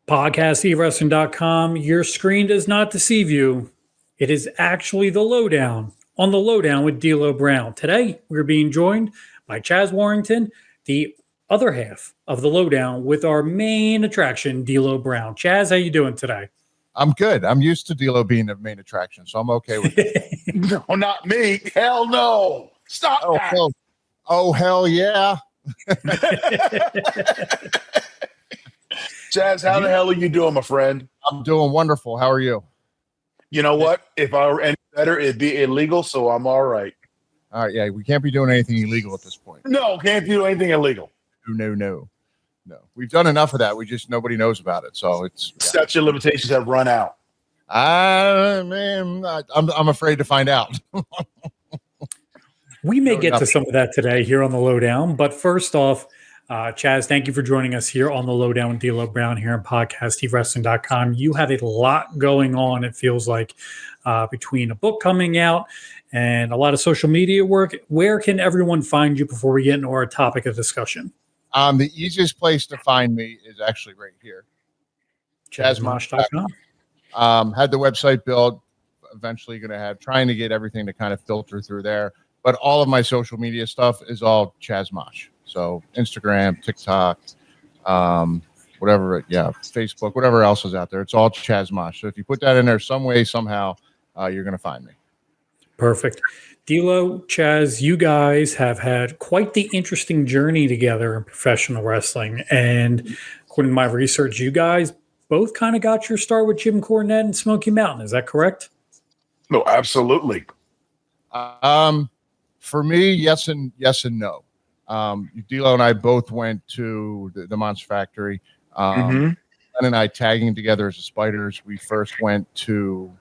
PodcastEWrestling.com. Your screen does not deceive you. It is actually the Lowdown on the Lowdown with D'Lo Brown. Today, we're being joined by Chaz Warrington, the other half of the Lowdown, with our main attraction, D'Lo Brown. Chaz, how you doing today? I'm good. I'm used to D'Lo being the main attraction, so I'm okay with it. No, not me. Hell no. Stop that. Hell yeah. Chaz, how the hell are you doing, my friend? I'm doing wonderful. How are you? You know what? If I were any better, it'd be illegal, so I'm all right. All right, yeah, we can't be doing anything illegal at this point. No, can't do anything illegal. No. We've done enough of that. Nobody knows about it, so it's Statute of limitations have run out. Man, I'm afraid to find out. We may get to some of that today here on the Lowdown, but first off, Chaz, thank you for joining us here on the Lowdown with D'Lo Brown here on PodcastEWrestling.com. You have a lot going on, it feels like, between a book coming out and a lot of social media work. Where can everyone find you before we get into our topic of discussion? The easiest place to find me is actually right here. ChazMosh.com. Had the website built, eventually trying to get everything to kind of filter through there. But all of my social media stuff is all Chaz Mosh. So Instagram, TikTok, Facebook, whatever else is out there. It's all Chaz Mosh. So if you put that in there some way, somehow, you're going to find me. Perfect. D'Lo, Chaz, you guys have had quite the interesting journey together in professional wrestling. And according to my research, you guys both kind of got your start with Jim Cornette and Smoky Mountain. Is that correct? No, absolutely. For me, yes and no. D'Lo and I both went to the Monster Factory. Glenn and I tagging together as the Spiders. We first went to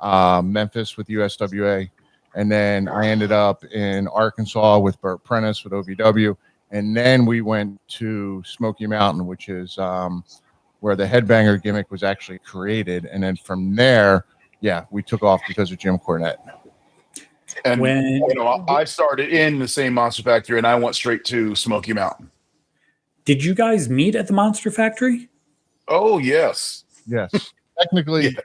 Memphis with USWA, and then I ended up in Arkansas with Burt Prentice with OVW, and then we went to Smoky Mountain, which is where the Headbanger gimmick was actually created, and then from there, we took off because of Jim Cornette. And I started in the same Monster Factory, and I went straight to Smoky Mountain. Did you guys meet at the Monster Factory? Oh, yes. Yes. Technically,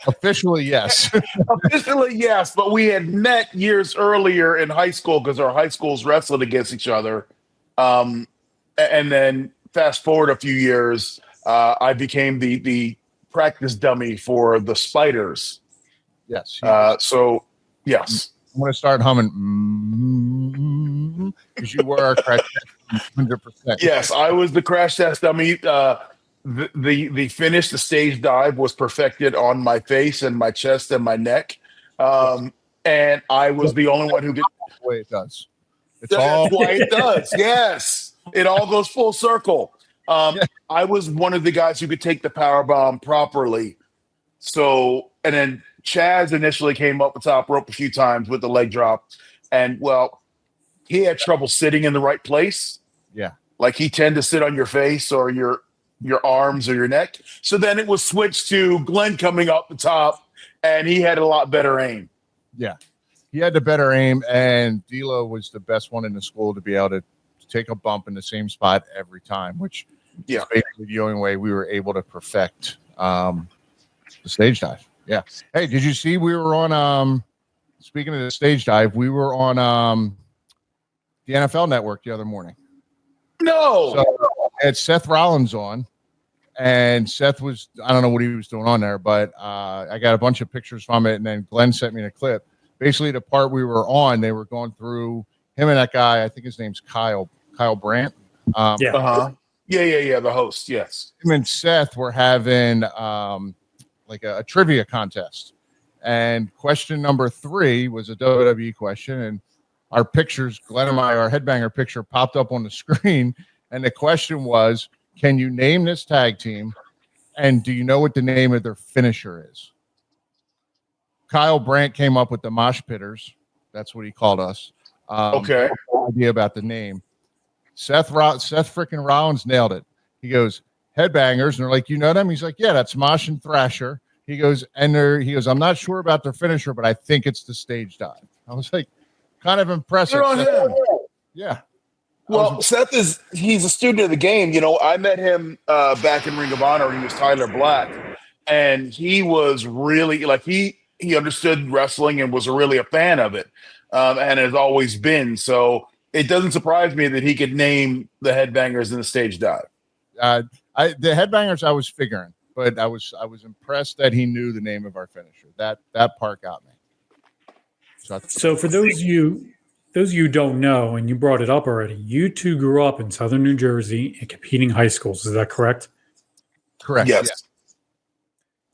officially, yes. Officially, yes. But we had met years earlier in high school because our high schools wrestled against each other. And then fast forward a few years, I became the practice dummy for the Spiders. Yes. Yes. I'm going to start humming because you were our crash test 100%. Yes, I was the crash test dummy. The finish, the stage dive was perfected on my face and my chest and my neck. And I was the only one who did. That's the way it does. That's why it does. Yes. It all goes full circle. I was one of the guys who could take the power bomb properly. So, and then Chaz initially came up the top rope a few times with the leg drop, and he had trouble sitting in the right place. Yeah, like he tend to sit on your face or your arms or your neck. So then it was switched to Glenn coming up the top, and he had a lot better aim. Yeah, he had the better aim, and D'Lo was the best one in the school to be able to take a bump in the same spot every time, which is basically the only way we were able to perfect the stage dive. Yeah. Hey, did you see we were on speaking of the stage dive, we were on the NFL Network the other morning. No. So I had Seth Rollins on, and Seth was, I don't know what he was doing on there, but I got a bunch of pictures from it, and then Glenn sent me a clip. Basically, the part we were on, they were going through him and that guy, I think his name's Kyle Brandt. Yeah, the host, yes. Him and Seth were having like a trivia contest, and question number 3 was a WWE question, and our pictures, Glenn and our Headbanger picture popped up on the screen, and the question was, can you name this tag team, and do you know what the name of their finisher is? Kyle Brandt came up with the Mosh Pitters. That's what he called us. Okay. No idea about the name. Seth freaking Rollins nailed it. He goes, Headbangers, and they're like, you know them? He's like, yeah, that's Mosh and Thrasher. He goes, I'm not sure about their finisher, but I think it's the stage dive. I was like, kind of impressive. Yeah. Well, Seth he's a student of the game. You know, I met him back in Ring of Honor when he was Tyler Black, and he was really like he understood wrestling and was really a fan of it, and has always been. So it doesn't surprise me that he could name the Headbangers in the Stage Dive. The Headbangers I was figuring, but I was impressed that he knew the name of our finisher. That part got me. So for those of you who don't know, and you brought it up already, you two grew up in Southern New Jersey in competing high schools. Is that correct? Correct. Yes. Yeah.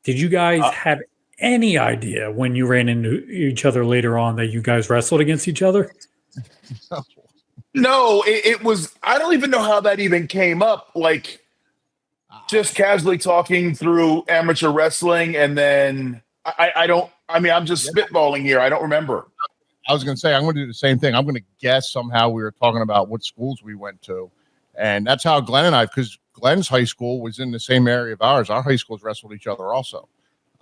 Did you guys have any idea when you ran into each other later on that you guys wrestled against each other? No, it was. I don't even know how that even came up. Like, just casually talking through amateur wrestling, and then I don't. I mean, I'm just spitballing here. I don't remember. I was going to say, I'm going to do the same thing. I'm going to guess somehow we were talking about what schools we went to. And that's how Glenn and I, because Glenn's high school was in the same area of ours. Our high schools wrestled each other also.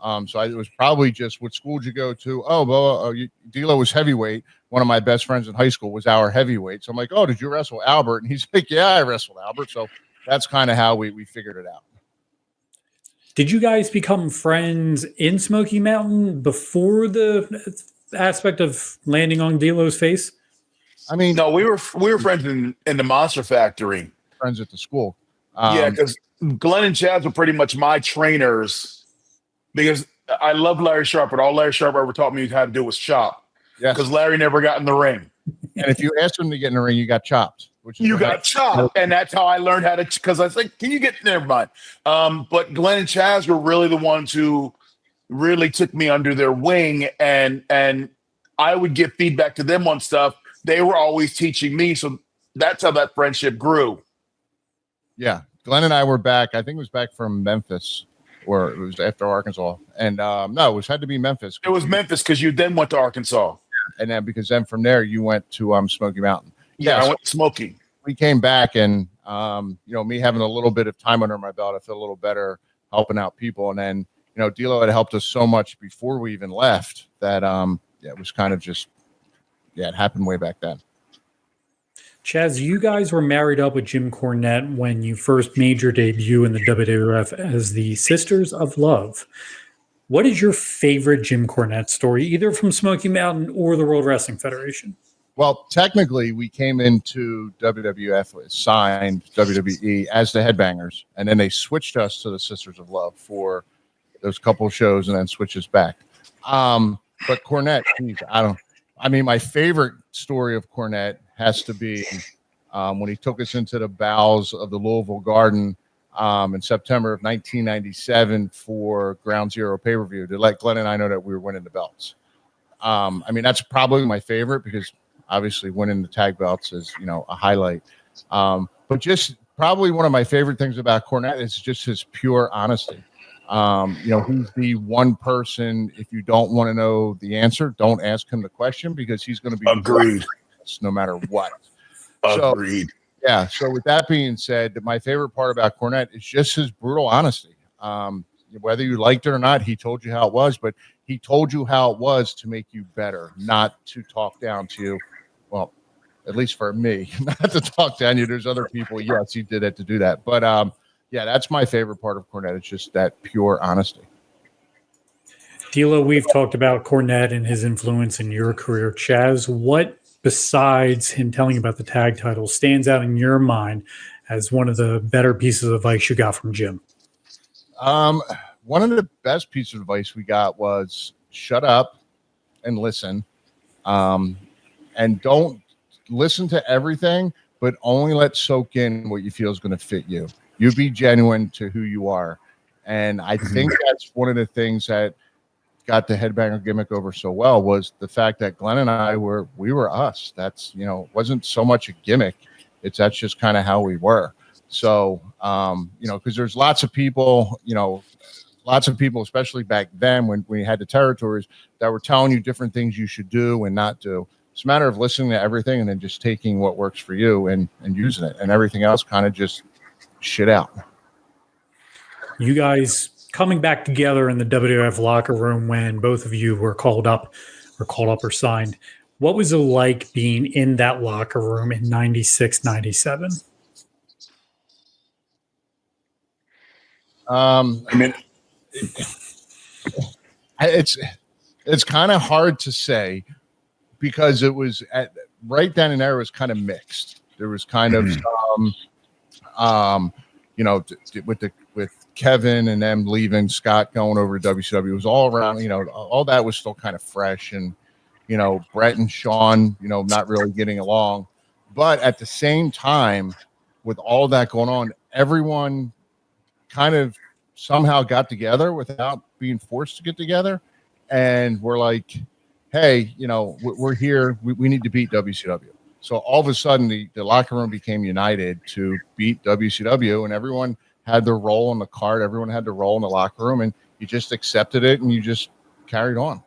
It was probably just, what school did you go to? D'Lo was heavyweight. One of my best friends in high school was our heavyweight. So I'm like, oh, did you wrestle Albert? And he's like, yeah, I wrestled Albert. So that's kind of how we figured it out. Did you guys become friends in Smoky Mountain before the aspect of landing on D'Lo's face? I mean, no, we were friends in the Monster Factory. Friends at the school. Yeah, because Glenn and Chaz were pretty much my trainers. Because I love Larry Sharp, but all Larry Sharp ever taught me how to do was chop. Yeah. Because Larry never got in the ring. And if you asked him to get in the ring, you got chopped. You got chopped, and that's how I learned how to. Because I was like, "Can you get?" Never mind. But Glenn and Chaz were really the ones who really took me under their wing, and I would give feedback to them on stuff. They were always teaching me, so that's how that friendship grew. Yeah, Glenn and I were back. I think it was back from Memphis, or it was after Arkansas. And no, it had to be Memphis. It was Memphis because you then went to Arkansas, and then because then from there you went to Smoky Mountain. Yeah, I went to Smoky. We came back, and me having a little bit of time under my belt, I feel a little better helping out people. And then D'Lo had helped us so much before we even left that it was kind of just it happened way back then. Chaz, you guys were married up with Jim Cornette when you first made your debut in the WWF as the Sisters of Love. What is your favorite Jim Cornette story, either from Smoky Mountain or the World Wrestling Federation? Well, technically, we came into WWF, signed WWE as the Headbangers, and then they switched us to the Sisters of Love for those couple of shows, and then switched us back. But Cornette, my favorite story of Cornette has to be when he took us into the bowels of the Louisville Garden in September of 1997 for Ground Zero pay-per-view to let Glenn and I know that we were winning the belts. That's probably my favorite because obviously winning the tag belts is, a highlight. But just probably one of my favorite things about Cornette is just his pure honesty. He's the one person, if you don't want to know the answer, don't ask him the question because he's going to be agreed no matter what. Agreed. So with that being said, my favorite part about Cornette is just his brutal honesty. Whether you liked it or not, he told you how it was, but he told you how it was to make you better, not to talk down to you. Well, at least for me, not to talk down you. There's other people. Yes, he did it to do that. But that's my favorite part of Cornette. It's just that pure honesty. D'Lo, we've talked about Cornette and his influence in your career. Chaz, what besides him telling you about the tag title stands out in your mind as one of the better pieces of advice you got from Jim? One of the best pieces of advice we got was shut up and listen. And don't listen to everything, but only let soak in what you feel is going to fit you. You be genuine to who you are. And I think that's one of the things that got the headbanger gimmick over so well was the fact that Glenn and I were us. That's, wasn't so much a gimmick. That's just kind of how we were. So, because there's lots of people, especially back then when we had the territories that were telling you different things you should do and not do. It's a matter of listening to everything and then just taking what works for you and using it, and everything else kind of just shit out. You guys coming back together in the WWF locker room when both of you were called up or signed. What was it like being in that locker room in 96, 97? I mean, it's kind of hard to say because it was right then and there was kind of mixed. There was kind of some, with Kevin and them leaving, Scott going over to WCW, it was all around. All that was still kind of fresh, and Brett and Sean, not really getting along. But at the same time, with all that going on, everyone kind of somehow got together without being forced to get together. And we're like, hey, we're here. We need to beat WCW. So all of a sudden, the locker room became united to beat WCW, and everyone had their role on the card. Everyone had their role in the locker room, and you just accepted it, and you just carried on.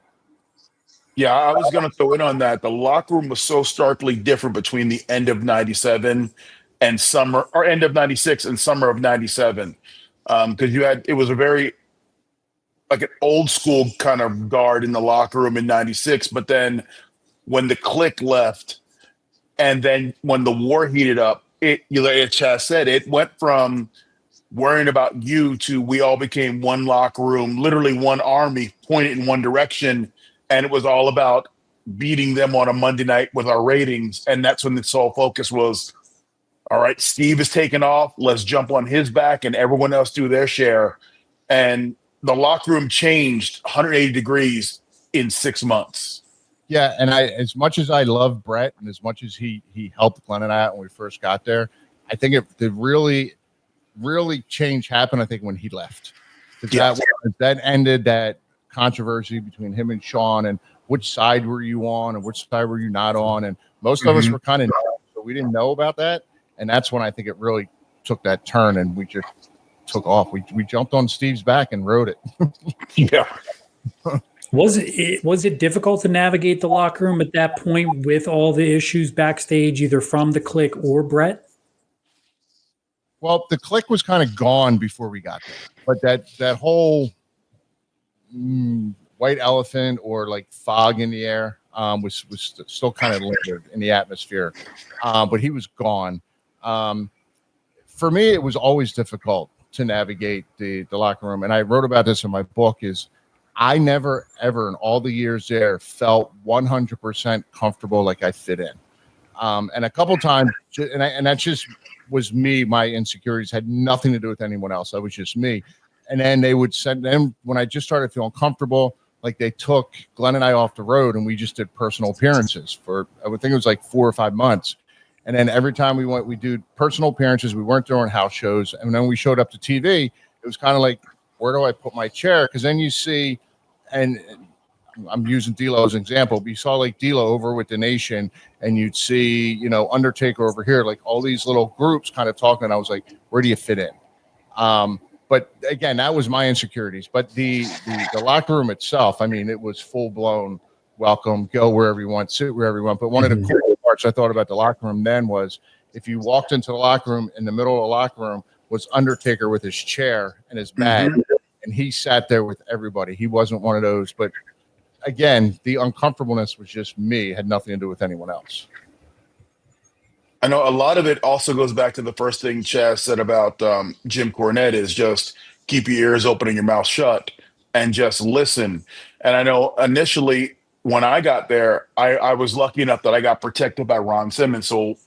Yeah, I was going to throw in on that. The locker room was so starkly different between the end of 97 and summer, or end of 96 and summer of 97. Because it was a very, like, an old school kind of guard in the locker room in 96. But then when the clique left, and then when the war heated up, like Chaz said, it went from worrying about you to we all became one locker room, literally one army pointed in one direction. And it was all about beating them on a Monday night with our ratings. And that's when the sole focus was, all right, Steve is taking off. Let's jump on his back and everyone else do their share. And the locker room changed 180 degrees in 6 months. Yeah, and as much as I love Brett and as much as he helped Glenn and I when we first got there, I think the really change happened, I think, when he left. Yeah. That ended that controversy between him and Sean, and which side were you on and which side were you not on, and most of us were kind of so we didn't know about that, and that's when I think it really took that turn and we just took off. We jumped on Steve's back and rode it. Yeah. Was it difficult to navigate the locker room at that point with all the issues backstage, either from the clique or Brett? Well, the clique was kind of gone before we got there, but that whole white elephant or like fog in the air was still kind of lingered in the atmosphere, but he was gone. For me, it was always difficult to navigate the locker room, and I wrote about this in my book. Is I never ever in all the years there felt 100% comfortable, like I fit in, and a couple times, and that just was me. My insecurities had nothing to do with anyone else. That was just me. And then they would send them when I just started feeling comfortable, like they took Glenn and I off the road and we just did personal appearances for, I would think it was like 4 or 5 months. And then every time we went, we did personal appearances. We weren't doing house shows. And then we showed up to TV. It was kind of like, where do I put my chair? Because then you see, and I'm using D'Lo as an example, but you saw like D'Lo over with the Nation, and you'd see, Undertaker over here, like all these little groups kind of talking. And I was like, where do you fit in? But again, that was my insecurities. But the locker room itself, I mean, it was full blown welcome, go wherever you want, sit wherever you want. But one of the cool parts I thought about the locker room then was if you walked into the locker room, in the middle of the locker room was Undertaker with his chair and his bag, and he sat there with everybody. He wasn't one of those. But again, the uncomfortableness was just me, had nothing to do with anyone else. I know a lot of it also goes back to the first thing Chaz said about Jim Cornette is just keep your ears open and your mouth shut and just listen. And I know initially when I got there, I was lucky enough that I got protected by Ron Simmons. So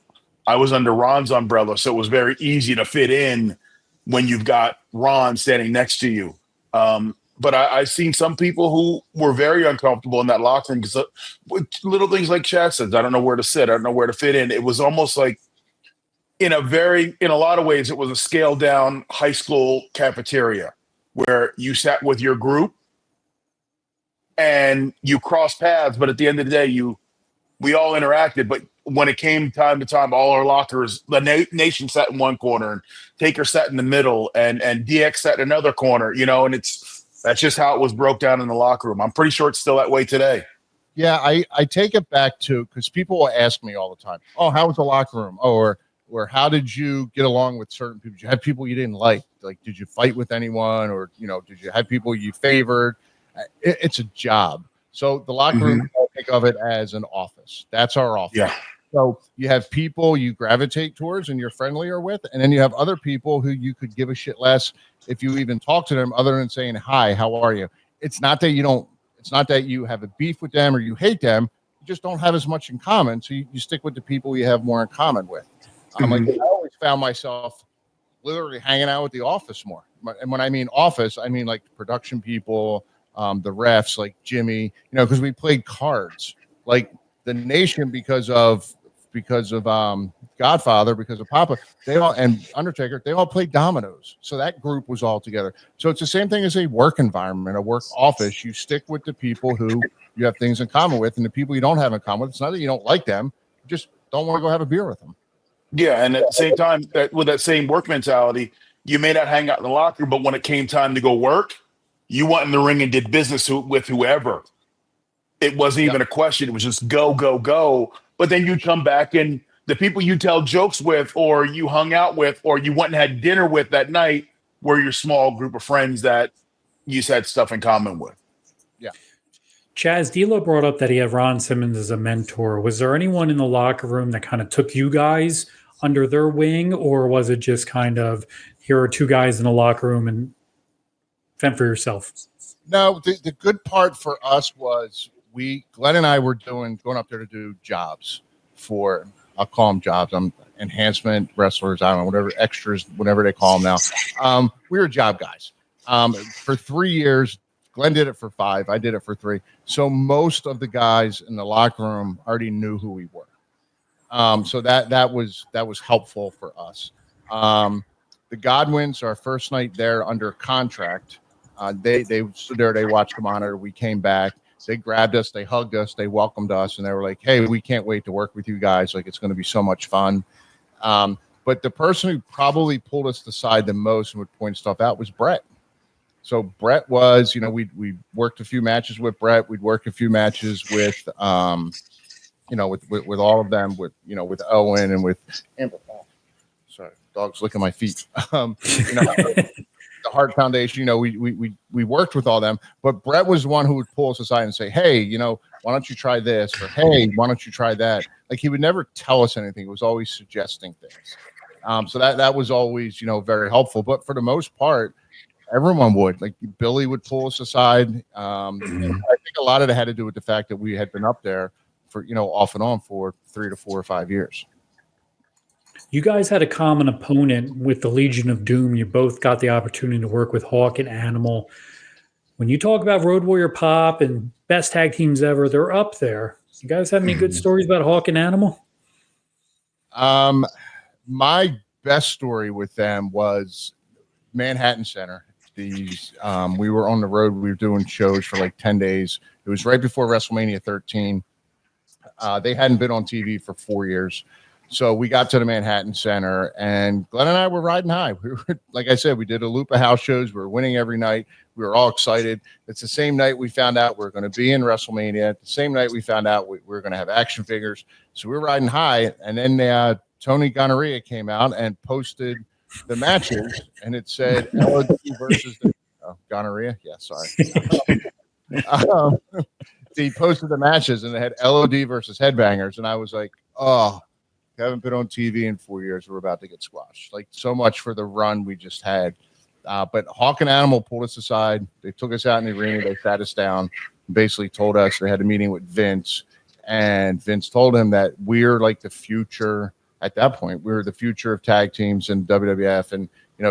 I was under Ron's umbrella. So it was very easy to fit in when you've got Ron standing next to you. But I've seen some people who were very uncomfortable in that locker room because with little things like Chad says, I don't know where to sit. I don't know where to fit in. It was almost like in a lot of ways, it was a scaled down high school cafeteria where you sat with your group and you crossed paths. But at the end of the day, we all interacted. But when it came time to time, all our lockers, the Nation sat in one corner and Taker sat in the middle and DX sat in another corner, and that's just how it was broke down in the locker room. I'm pretty sure it's still that way today. Yeah, I take it back to, because people will ask me all the time, oh, how was the locker room? Or how did you get along with certain people? Did you have people you didn't like? Like, did you fight with anyone? Or, did you have people you favored? It's a job. So the locker room think of it as an office. That's our office. Yeah. So you have people you gravitate towards and you're friendlier with, and then you have other people who you could give a shit less if you even talk to them, other than saying, "Hi, how are you?" It's not that you have a beef with them or you hate them. You just don't have as much in common. So you stick with the people you have more in common with. Like I always found myself literally hanging out with the office more. And when I mean office, I mean like production people, the refs, like Jimmy, because we played cards, like the Nation because of Godfather, because of Papa, and Undertaker, they all played dominoes. So that group was all together. So it's the same thing as a work environment, a work office. You stick with the people who you have things in common with, and the people you don't have in common with, it's not that you don't like them, you just don't want to go have a beer with them. Yeah, and at the same time, with that same work mentality, you may not hang out in the locker room, but when it came time to go work, you went in the ring and did business with whoever. It wasn't even a question. It was just go, go, go. But then you come back and the people you tell jokes with or you hung out with or you went and had dinner with that night were your small group of friends that you had stuff in common with. Yeah. Chaz, D'Lo brought up that he had Ron Simmons as a mentor. Was there anyone in the locker room that kind of took you guys under their wing, or was it just kind of, here are two guys in the locker room and fend for yourself? No, the good part for us was Glenn and I were going up there to do jobs for, I'll call them jobs, enhancement wrestlers, I don't know, whatever, extras, whatever they call them now. We were job guys. For 3 years, Glenn did it for 5. I did it for 3. So most of the guys in the locker room already knew who we were. So that was helpful for us. The Godwins, our first night there under contract, they stood there, they watched the monitor. We came back, they grabbed us, they hugged us, they welcomed us, and they were like, "Hey, we can't wait to work with you guys. Like, it's going to be so much fun." But the person who probably pulled us aside the most and would point stuff out was Brett. So Brett was, we worked a few matches with Brett. We'd work a few matches with, with all of them, with Owen and with Amber. Sorry, dog's licking my feet. The Heart Foundation, we worked with all them, but Brett was the one who would pull us aside and say, "Hey, why don't you try this?" Or, "Hey, why don't you try that?" Like, he would never tell us anything. It was always suggesting things. So that was always, very helpful. But for the most part, everyone would. Like, Billy would pull us aside. And I think a lot of it had to do with the fact that we had been up there for, off and on for 3 to 4 or 5 years. You guys had a common opponent with the Legion of Doom. You both got the opportunity to work with Hawk and Animal. When you talk about Road Warrior Pop and best tag teams ever, they're up there. You guys have any good stories about Hawk and Animal? My best story with them was Manhattan Center. We were on the road. We were doing shows for like 10 days. It was right before WrestleMania 13. They hadn't been on TV for 4 years. So we got to the Manhattan Center, and Glenn and I were riding high. We were, like I said, we did a loop of house shows. We were winning every night. We were all excited. It's the same night we found out we were going to be in WrestleMania. The same night we found out we were going to have action figures. So we were riding high, and then Tony Gonorrhea came out and posted the matches, and it said LOD versus Gonorrhea. Yeah, sorry. He posted the matches, and it had LOD versus Headbangers, and I was like, "Oh, haven't been on TV in 4 years. We're about to get squashed." Like, so much for the run we just had. But Hawk and Animal pulled us aside. They took us out in the arena. They sat us down, basically told us they had a meeting with Vince, and Vince told him that we're like the future. At that point, we were the future of tag teams in WWF, and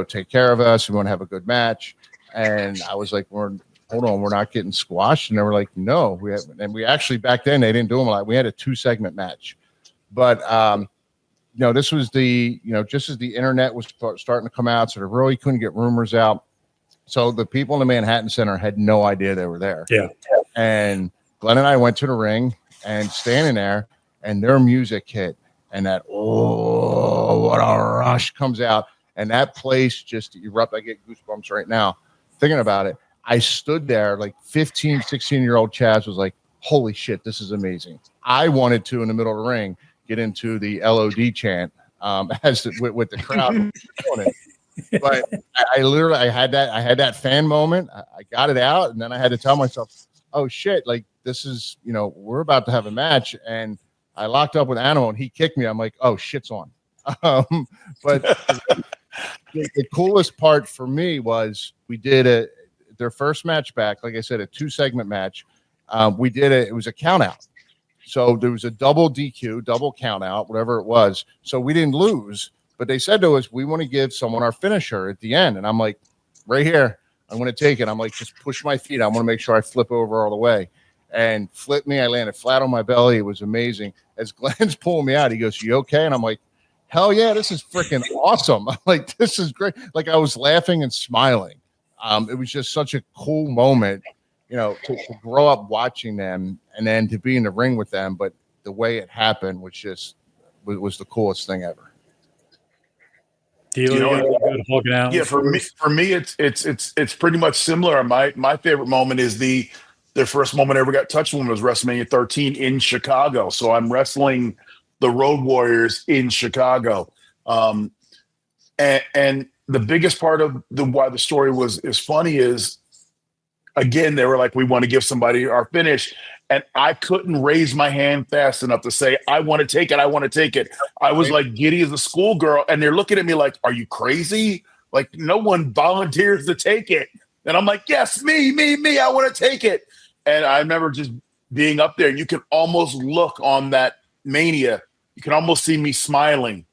take care of us. We want to have a good match. And I was like, hold on, we're not getting squashed. And they were like, "No, we haven't." And we actually, back then, they didn't do them a lot. We had a 2-segment match, but this was just as the internet was starting to come out, so they really couldn't get rumors out. So the people in the Manhattan Center had no idea they were there. Yeah. And Glenn and I went to the ring and standing there, and their music hit, and that, "Oh, what a rush" comes out, and that place just erupted. I get goosebumps right now thinking about it. I stood there like 15, 16-year-old Chaz was like, "Holy shit, this is amazing." I wanted to, in the middle of the ring, get into the LOD chant with the crowd. But I had that fan moment. I got it out, and then I had to tell myself, "Oh shit, like this is, we're about to have a match. And I locked up with Animal and he kicked me. I'm like, oh, shit's on. But the coolest part for me was we did their first match back. Like I said, a 2-segment match. We did it. It was a count out. So there was a double DQ, double count out, whatever it was. So we didn't lose, but they said to us, we want to give someone our finisher at the end. And I'm like, right here, I'm going to take it. I'm like, just push my feet. I want to make sure I flip over all the way. And flipped me. I landed flat on my belly. It was amazing. As Glenn's pulling me out, he goes, you okay? And I'm like, hell yeah, this is freaking awesome. I'm like, this is great. Like I was laughing and smiling. It was just such a cool moment, to grow up watching them and then to be in the ring with them. But the way it happened was just was the coolest thing ever. Yeah, for me, it's pretty much similar. My favorite moment is their first moment I ever got touched when was WrestleMania 13 in Chicago. So I'm wrestling the Road Warriors in Chicago, and the biggest part of why the story is funny is, again, they were like, we want to give somebody our finish. And I couldn't raise my hand fast enough to say, I want to take it. I want to take it. I was like giddy as a schoolgirl. And they're looking at me like, are you crazy? Like no one volunteers to take it. And I'm like, yes, me. I want to take it. And I remember just being up there and you can almost look on that Mania. You can almost see me smiling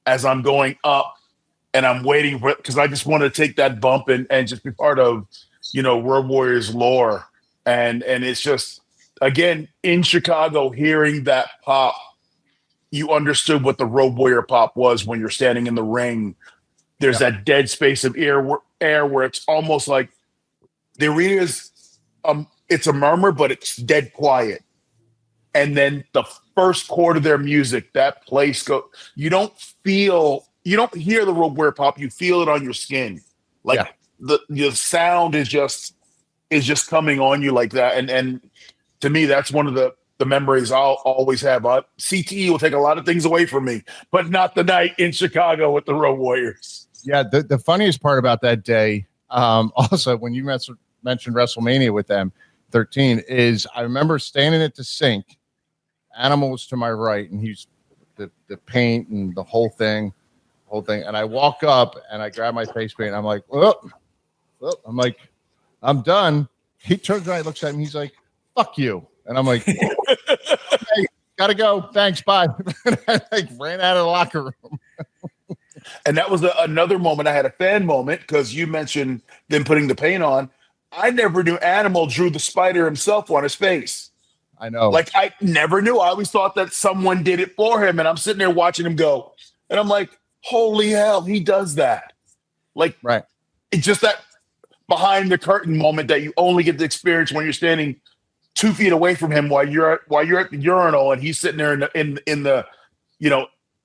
as I'm going up and I'm waiting for it because I just want to take that bump and just be part of, Road Warriors lore. And it's just, again, in Chicago, hearing that pop, you understood what the Road Warrior pop was when you're standing in the ring. There's that dead space of air where it's almost like the arena is, it's a murmur, but it's dead quiet. And then the first chord of their music, that place you don't hear the Road Warrior pop, you feel it on your skin. Like the sound is just coming on you like that. And to me, that's one of the memories I'll always have. CTE will take a lot of things away from me, but not the night in Chicago with the Road Warriors. Yeah, the funniest part about that day, also when you mentioned WrestleMania with them, 13, is I remember standing at the sink. Animal was to my right, and he's the paint and the whole thing. And I walk up and I grab my face paint. And I'm like, I'm done. He turns around, looks at me. He's like, fuck you. And I'm like, hey, gotta go. Thanks. Bye. And I ran out of the locker room. And that was another moment. I had a fan moment because you mentioned them putting the paint on. I never knew Animal drew the spider himself on his face. I know. Like I never knew. I always thought that someone did it for him. And I'm sitting there watching him go. And I'm like, holy hell, he does that. Like, right. It's just that behind the curtain moment that you only get to experience when you're standing 2 feet away from him while you're at the urinal and he's sitting there in the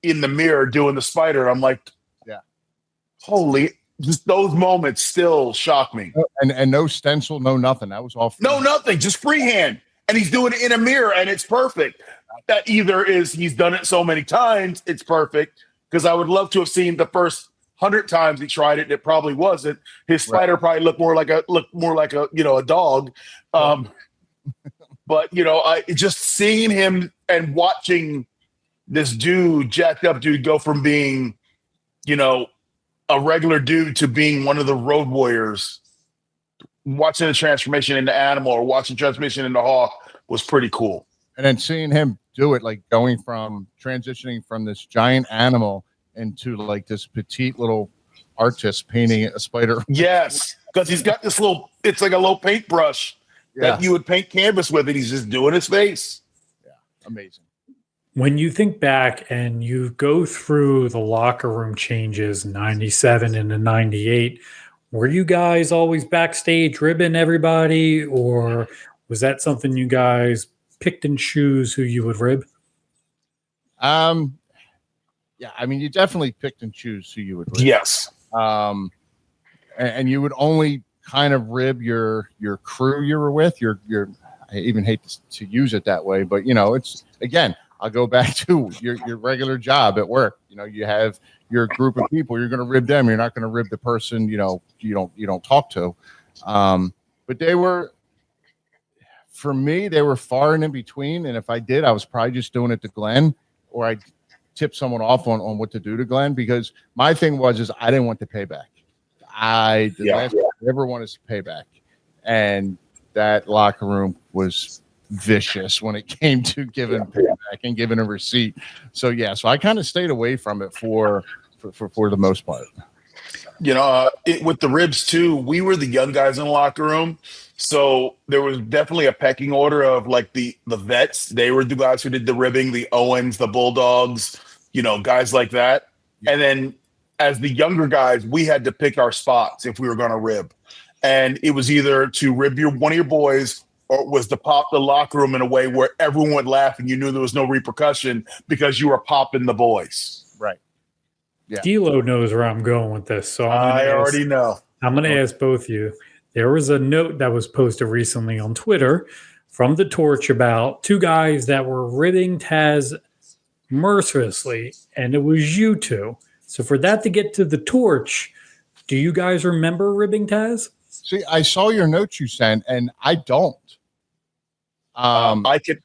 mirror doing the spider. I'm like, holy, just those moments still shock me. And no stencil, no nothing. That was all free. No, nothing, just freehand. And he's doing it in a mirror and it's perfect. That either is he's done it so many times, it's perfect. Because I would love to have seen the first 100 times he tried it. It probably wasn't. His spider probably looked more like a a dog. But just seeing him and watching this jacked up dude, go from being, a regular dude to being one of the Road Warriors, watching the transformation into Animal or watching transformation into Hawk was pretty cool. And then seeing him do it, like transitioning from this giant animal into like this petite little artist painting a spider. Yes, because he's got this it's like a little paintbrush that you would paint canvas with, and he's just doing his face. Yeah, amazing. When you think back and you go through the locker room changes, 97 into 98, were you guys always backstage ribbing everybody, or was that something you guys picked and choose who you would rib? Yeah, I mean, you definitely picked and choose who you would rib. Yes. And you would only kind of rib your crew you were with. Your I even hate to use it that way, but it's, again, I'll go back to your regular job at work. You have your group of people. You're going to rib them. You're not going to rib the person you don't talk to. But they were, for me, they were far and in between. And if I did, I was probably just doing it to Glenn, or I'd tip someone off on what to do to Glenn, because my thing is I didn't want the payback. Last thing I ever wanted is payback. And that locker room was vicious when it came to giving payback and giving a receipt. So I kind of stayed away from it for the most part. With the ribs too, we were the young guys in the locker room. So there was definitely a pecking order of like the vets. They were the guys who did the ribbing, the Owens, the Bulldogs, guys like that. Yeah. And then as the younger guys, we had to pick our spots if we were going to rib. And it was either to rib one of your boys, or it was to pop the locker room in a way where everyone would laugh and you knew there was no repercussion because you were popping the boys. Right. Yeah. D'Lo knows where I'm going with this. So I already know. I'm going to ask both of you. There was a note that was posted recently on Twitter from the Torch about two guys that were ribbing Taz mercilessly, and it was you two. So for that to get to the Torch, do you guys remember ribbing Taz? See, I saw your notes you sent, and I don't. I can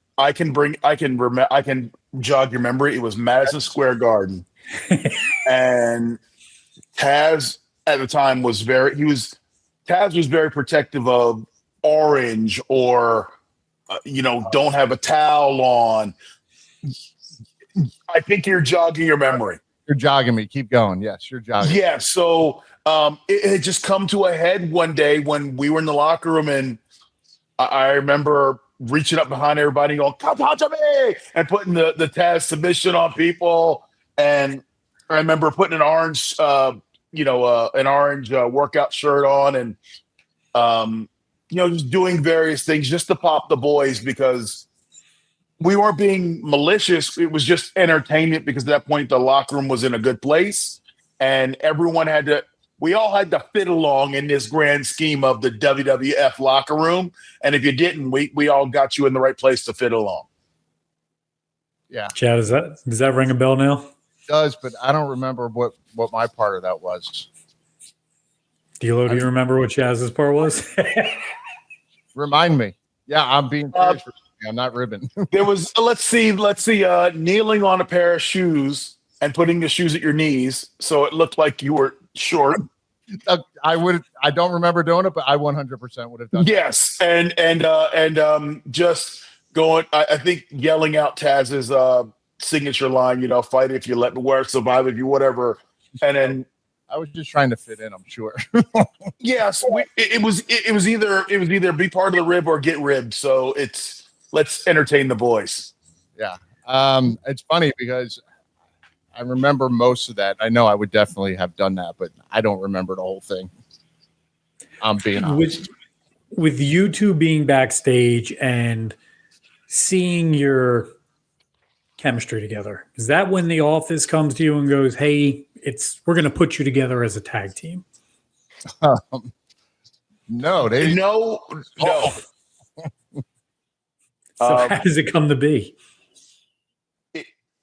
jog your memory. It was Madison Square Garden, and Taz at the time was very protective of orange or don't have a towel on. I think you're jogging your memory. You're jogging me. Keep going. Yes, you're jogging. Yeah. So it had just come to a head one day when we were in the locker room, and I remember reaching up behind everybody and going, "Come touch me," and putting the Taz submission on people. And I remember putting an orange, workout shirt on, and just doing various things just to pop the boys, because we weren't being malicious. It was just entertainment, because at that point the locker room was in a good place, and we all had to fit along in this grand scheme of the WWF locker room. And if you didn't, we all got you in the right place to fit along. Yeah. Chad, does that ring a bell now? It does, but I don't remember what my part of that was. D'Lo, do you remember what Chaz's part was? Remind me. Yeah, I'm being serious. I'm not ribbing. There was, let's see, kneeling on a pair of shoes and putting the shoes at your knees, so it looked like you were short. I don't remember doing it, but I 100% would have done. Yes, and just going. I think yelling out Taz's signature line, "Fight if you let me wear, survive if you whatever," and then. I was just trying to fit in, I'm sure. Yes, it was either be part of the rib or get ribbed. So let's entertain the boys. Yeah. It's funny because I remember most of that. I know I would definitely have done that, but I don't remember the whole thing. I'm being honest. With you two being backstage and seeing your chemistry together, is that when the office comes to you and goes, "Hey, we're going to put you together as a tag team"? No. So how does it come to be?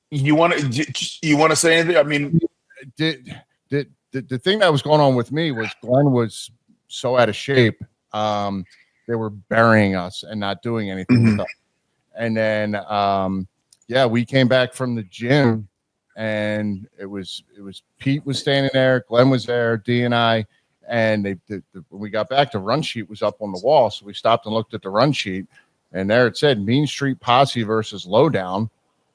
You want to say anything? I mean, the thing that was going on with me was Glenn was so out of shape. They were burying us and not doing anything with us. And then, we came back from the gym, and it was Pete was standing there, Glenn was there, D and I, and when we got back, the run sheet was up on the wall, so we stopped and looked at the run sheet, and there it said Mean Street Posse versus Lowdown.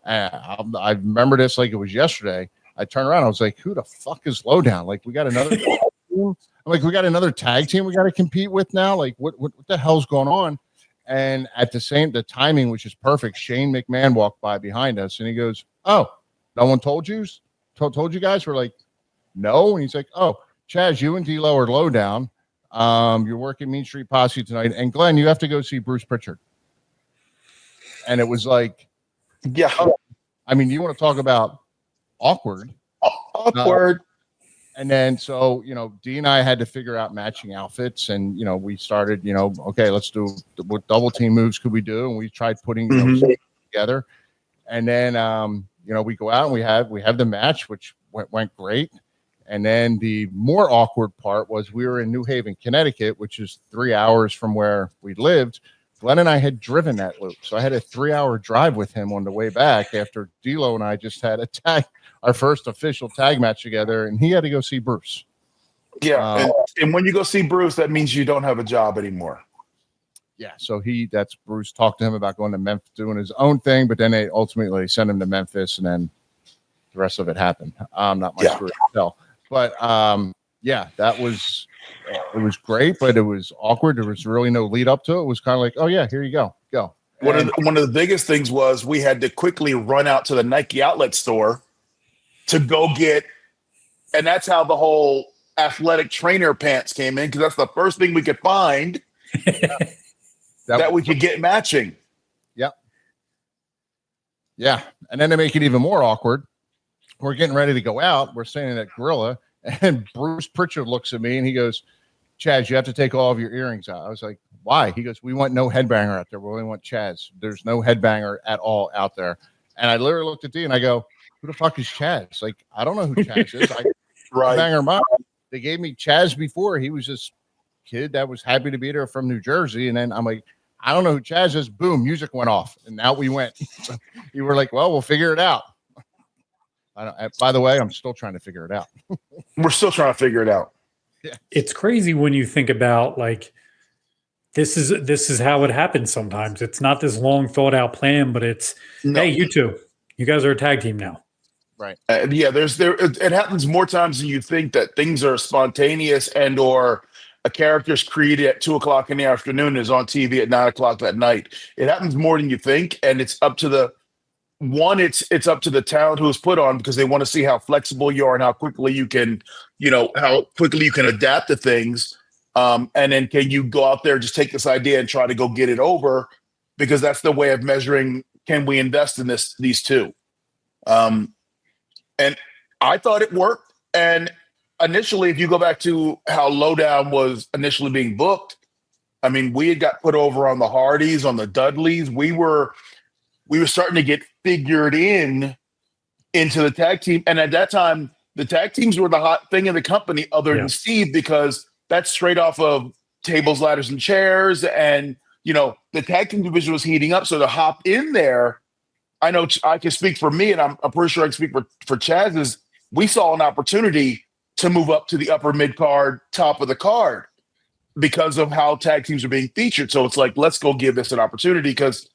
I remember this like it was yesterday. I turned around, I was like, "Who the fuck is Lowdown? Like, we got another tag team? I'm like, we got another tag team we got to compete with now? Like, what the hell's going on?" And at the timing, which is perfect, Shane McMahon walked by behind us, and he goes, "Oh, no one told you? Told you guys?" We're like, "No." And he's like, "Oh, Chaz, you and D'Lo are Lowdown. You're working Mean Street Posse tonight, and Glenn, you have to go see Bruce Pritchard." And it was like, yeah. I mean, you want to talk about awkward? Awkward. And then, so, D and I had to figure out matching outfits, and, we started, okay, let's do what double team moves could we do? And we tried putting together. And then, we go out and we have the match, which went great. And then the more awkward part was we were in New Haven, Connecticut, which is 3 hours from where we lived. Glenn and I had driven that loop. So I had a 3-hour drive with him on the way back after D'Lo and I just had our first official tag match together, and he had to go see Bruce. Yeah. And when you go see Bruce, that means you don't have a job anymore. Yeah. So that's Bruce talked to him about going to Memphis, doing his own thing, but then they ultimately sent him to Memphis, and then the rest of it happened. Not my story to tell. But it was great, but it was awkward. There was really no lead up to it. It was kind of like, oh yeah, here you go. One of the biggest things was we had to quickly run out to the Nike outlet store to go get, and that's how the whole athletic trainer pants came in, because that's the first thing we could find that we could get matching. Yep. Yeah. And then to make it even more awkward, we're getting ready to go out. We're standing at Gorilla, and Bruce Pritchard looks at me and he goes, Chaz, you have to take all of your earrings out. I was like, why? He goes, we want no headbanger out there. We only want Chaz. There's no headbanger at all out there. And I literally looked at D and I go, who the fuck is Chaz? Like, I don't know who Chaz is. Headbanger mom. They gave me Chaz before. He was this kid that was happy to be there from New Jersey. And then I'm like, I don't know who Chaz is. Boom, music went off. And now we went. You were like, well, we'll figure it out. By the way, I'm still trying to figure it out. We're still trying to figure it out. Yeah. It's crazy when you think about, like, this is how it happens sometimes. It's not this long thought out plan, but it's, hey, you guys are a tag team now. Right. It happens more times than you think, that things are spontaneous and or a character's created at 2:00 in the afternoon and is on TV at 9:00 that night. It happens more than you think. And it's up to it's up to the talent who's put on, because they want to see how flexible you are and how quickly you can, adapt to things. And then can you go out there, just take this idea and try to go get it over, because that's the way of measuring, can we invest in these two? And I thought it worked. And initially, if you go back to how Lowdown was initially being booked, I mean, we had got put over on the Hardys, on the Dudleys. We were starting to get figured into the tag team. And at that time, the tag teams were the hot thing in the company, other than Steve, because that's straight off of tables, ladders, and chairs. And, the tag team division was heating up. So to hop in there, I know I can speak for me, and I'm pretty sure I can speak for Chaz, is we saw an opportunity to move up to the upper mid card, top of the card, because of how tag teams are being featured. So it's like, let's go give this an opportunity, because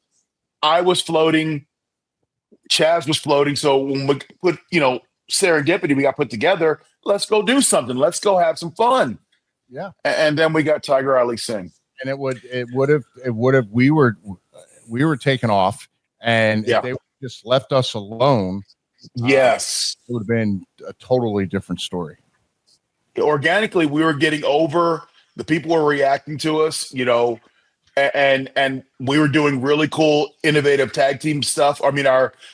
I was floating, Chaz was floating. So when we put, serendipity, we got put together, let's go do something. Let's go have some fun. Yeah. And then we got Tiger Ali Singh. And we were taken off. And if they just left us alone, yes, it would have been a totally different story. Organically, we were getting over. The people were reacting to us, and we were doing really cool, innovative tag team stuff. I mean,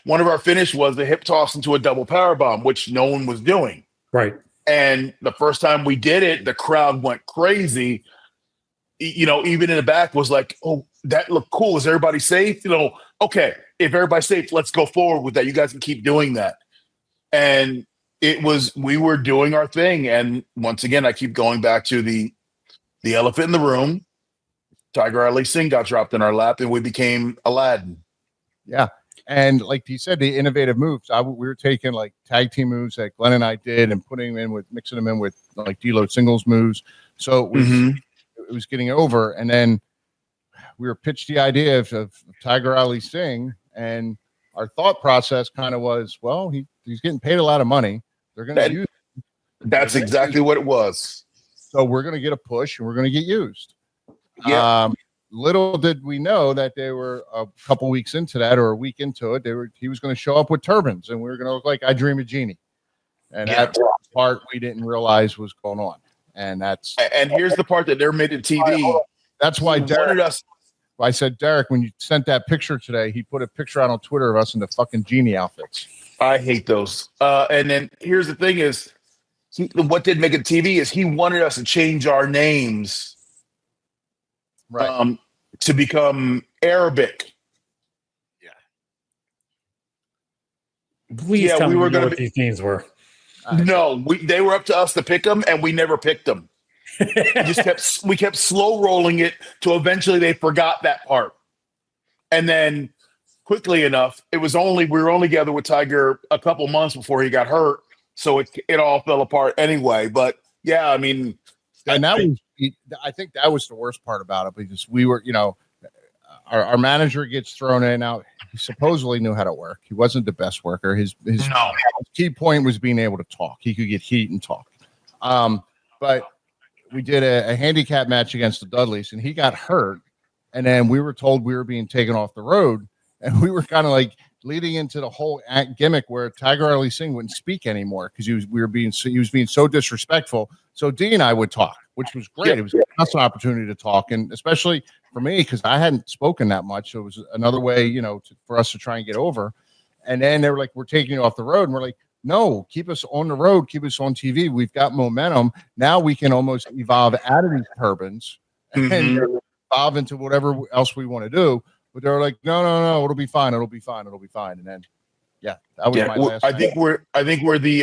one of our finish was the hip toss into a double power bomb, which no one was doing. Right. And the first time we did it, the crowd went crazy. Even in the back was like, oh, that looked cool. Is everybody safe? Okay, if everybody's safe, let's go forward with that. You guys can keep doing that. And we were doing our thing. And once again, I keep going back to the elephant in the room. Tiger Ali Singh got dropped in our lap, and we became Aladdin. Yeah. And like you said, the innovative moves, we were taking like tag team moves that Glenn and I did and mixing them in with like D'Lo singles moves. So it was getting over. And then we were pitched the idea of Tiger Ali Singh, and our thought process kind of was, well, he's getting paid a lot of money. They're going to use him. That's exactly what it was. So we're going to get a push and we're going to get used. Yeah. Little did we know that they were a couple weeks into that, or a week into it. He was going to show up with turbans, and we were going to look like I Dream of Jeannie. And that's the part we didn't realize was going on. And here's the part that they're made in TV. That's why I said, Derek, when you sent that picture today, he put a picture out on Twitter of us in the fucking genie outfits. I hate those. And then here's the thing is, what did make it TV is he wanted us to change our names, right, to become Arabic. Yeah. Please tell me what these names were. No, they were up to us to pick them, and we never picked them. We kept slow rolling it to eventually they forgot that part. And then quickly enough, we were only together with Tiger a couple months before he got hurt. So it all fell apart anyway. But yeah, I mean, and I think that was the worst part about it, because we were, our manager gets thrown in. Now, he supposedly knew how to work. He wasn't the best worker. His key point was being able to talk. He could get heat and talk. But we did a handicap match against the Dudleys, and he got hurt. And then we were told we were being taken off the road, and we were kind of like leading into the whole gimmick where Tiger Ali Singh wouldn't speak anymore because he was being so disrespectful. So Dee and I would talk, which was great. It was a constant opportunity to talk, and especially for me, because I hadn't spoken that much. So it was another way, for us to try and get over. And then they were like, "We're taking you off the road," and we're like, "No, keep us on the road, keep us on TV. We've got momentum. Now we can almost evolve out of these turbans and evolve into whatever else we want to do." But they were like, no, it'll be fine. It'll be fine. And then, that was my last. I think we're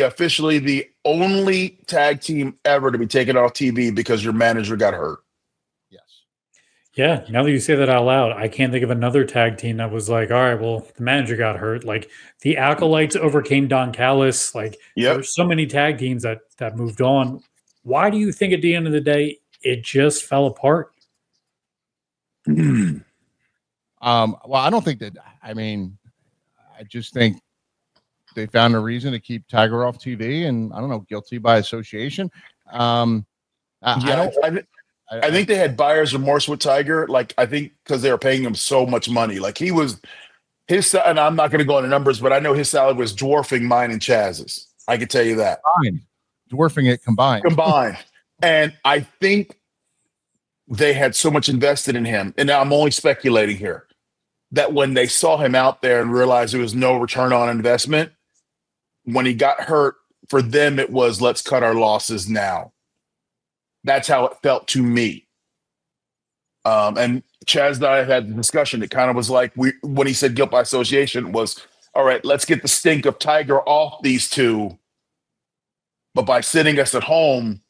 officially the only tag team ever to be taken off TV because your manager got hurt. Yes. Yeah. Now that you say that out loud, I can't think of another tag team that was like, all right, well, the manager got hurt. Like the Acolytes overcame Don Callis. Like there's so many tag teams that moved on. Why do you think at the end of the day it just fell apart? Well, I don't think that. I mean, I just think they found a reason to keep Tiger off TV, and I don't know, guilty by association. I think they had buyer's remorse with Tiger. Like I think because they were paying him so much money. Like he was and I'm not going to go into numbers, but I know his salary was dwarfing mine and Chaz's. I can tell you that. Dwarfing it combined. And I think they had so much invested in him, and now I'm only speculating here, that when they saw him out there and realized there was no return on investment, when he got hurt, for them it was, let's cut our losses now. That's how it felt to me. And Chaz and I had the discussion. It kind of was like when he said guilt by association was, all right, let's get the stink of Tiger off these two. But by sitting us at home,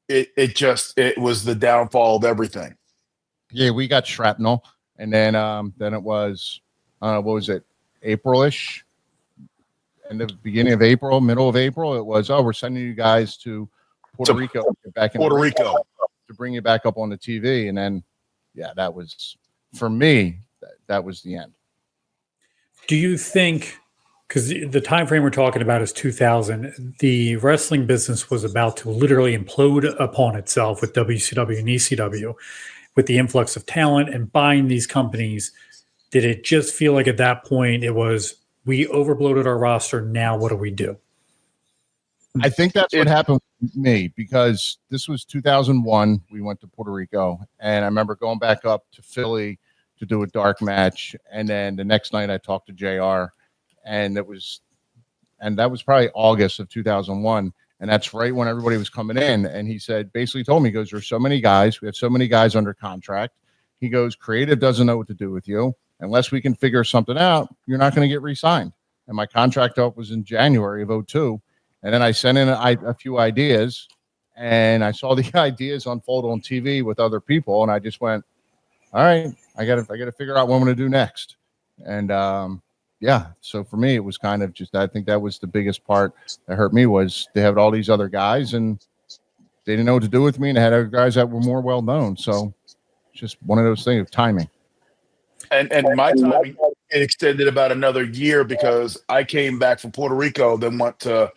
it was the downfall of everything. Yeah, we got shrapnel, and then it was what was it, April-ish, in the beginning of April, middle of April. It was, we're sending you guys to Puerto Rico, back in Puerto Rico, to bring you back up on the TV, and then that was, for me, that was the end. Do you think, because the time frame we're talking about is 2000, the wrestling business was about to literally implode upon itself with WCW and ECW, with the influx of talent and buying these companies? Did it just feel like at that point it was, we overbloated our roster, now what do we do? I think that's what happened with me, because this was 2001. We went to Puerto Rico, and I remember going back up to Philly to do a dark match, and then the next night I talked to JR, and that was probably August of 2001, and that's right when everybody was coming in. And he basically told me, he goes, "There's so many guys. We have so many guys under contract." He goes, "Creative doesn't know what to do with you. Unless we can figure something out, you're not going to get re-signed." And my contract up was in January of 2002. And then I sent in a few ideas, and I saw the ideas unfold on TV with other people, and I just went, "All right, I got to figure out what I'm going to do next." And so for me, it was kind of just, I think that was the biggest part that hurt me, was they had all these other guys, and they didn't know what to do with me, and they had other guys that were more well known. So it's just one of those things of timing. And my timing extended about another year, because I came back from Puerto Rico, then went to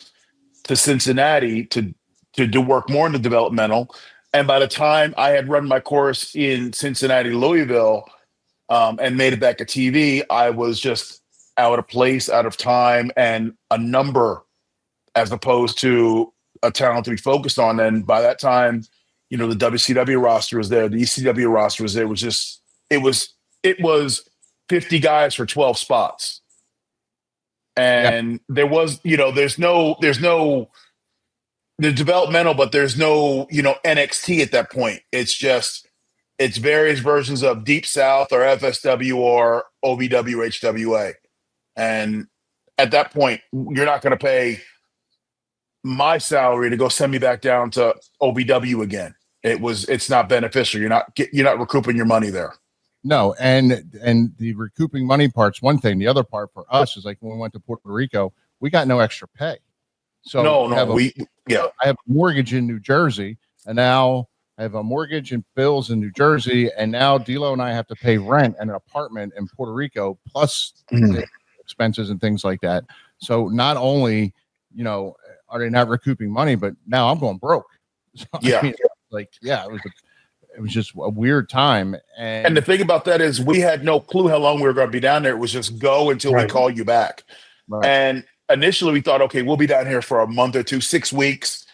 Cincinnati to do work more in the developmental. And by the time I had run my course in Cincinnati, Louisville, and made it back to TV, I was just out of place, out of time, and a number as opposed to a talent to be focused on. And by that time, the WCW roster was there, the ECW roster was there. It was 50 guys for 12 spots. And there was, there's developmental, but there's no, NXT at that point. It's various versions of Deep South or FSW or OVW, HWA. And at that point, you're not going to pay my salary to go send me back down to OBW again. It's not beneficial. You're not recouping your money there. No, and the recouping money part's one thing. The other part for us is like when we went to Puerto Rico, we got no extra pay. So I have a mortgage in New Jersey, and now I have a mortgage and bills in New Jersey, and now D'Lo and I have to pay rent and an apartment in Puerto Rico, plus the expenses and things like that. So not only, are they not recouping money, but now I'm going broke. So, yeah. It was just a weird time. And the thing about that is we had no clue how long we were going to be down there. It was just go until we call you back. Right. And initially we thought, okay, we'll be down here for a month or two, 6 weeks.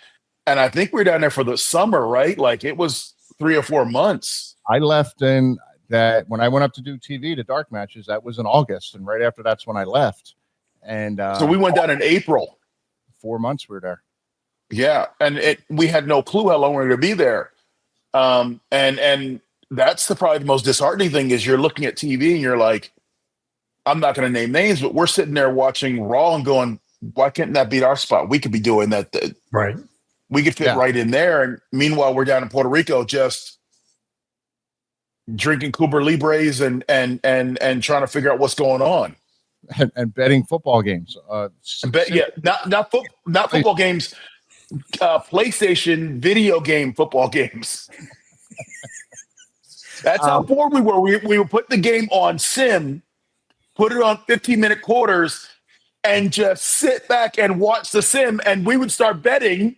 And I think we were down there for the summer, right? Like it was 3 or 4 months. I left in that when I went up to do TV, the dark matches, that was in August. And right after that's when I left. And so we went down in April. 4 months we were there. Yeah. And we had no clue how long we were going to be there. And that's probably the most disheartening thing is you're looking at TV and you're like, I'm not going to name names, but we're sitting there watching Raw and going, why can't that beat our spot? We could be doing that. Right. We could fit right in there. And meanwhile, we're down in Puerto Rico, just drinking Cuba Libres and trying to figure out what's going on. And betting football games. Not football games. PlayStation video game football games. That's how bored we were. We would put the game on sim, put it on 15-minute quarters, and just sit back and watch the sim, and we would start betting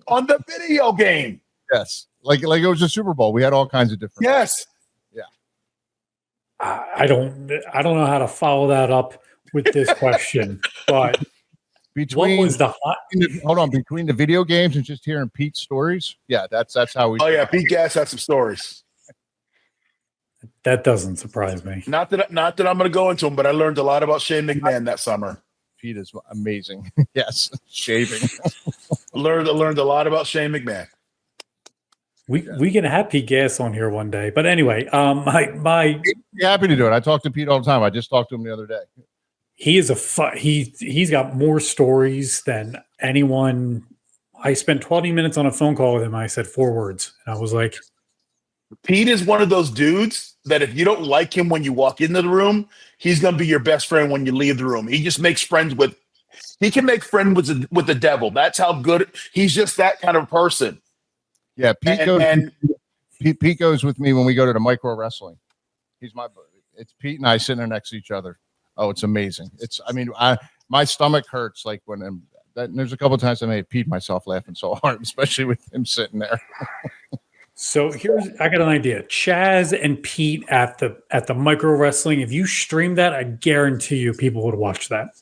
on the video game. Yes. Like it was a Super Bowl. We had all kinds of different. Yes. Yeah. I don't know how to follow that up with this question, but between the video games and just hearing Pete's stories. Yeah, that's how we. Oh yeah, Pete Gass had some stories. That doesn't surprise me. Not that I'm going to go into them, but I learned a lot about Shane McMahon that summer. Pete is amazing. Yes, shaving. learned a lot about Shane McMahon. We can have Pete Gass on here one day, but anyway, my happy to do it. I talk to Pete all the time. I just talked to him the other day. He is he's got more stories than anyone. I spent 20 minutes on a phone call with him. I said 4 words. And I was like, Pete is one of those dudes that if you don't like him when you walk into the room, he's going to be your best friend when you leave the room. He just makes friends he can make friends with the devil. That's how good he's just that kind of person. Yeah. Pete goes with me when we go to the micro wrestling. It's Pete and I sitting there next to each other. Oh, it's amazing. My stomach hurts like when there's a couple of times I may have peed myself laughing so hard, especially with him sitting there. So I got an idea. Chaz and Pete at the micro wrestling. If you stream that, I guarantee you people would watch that.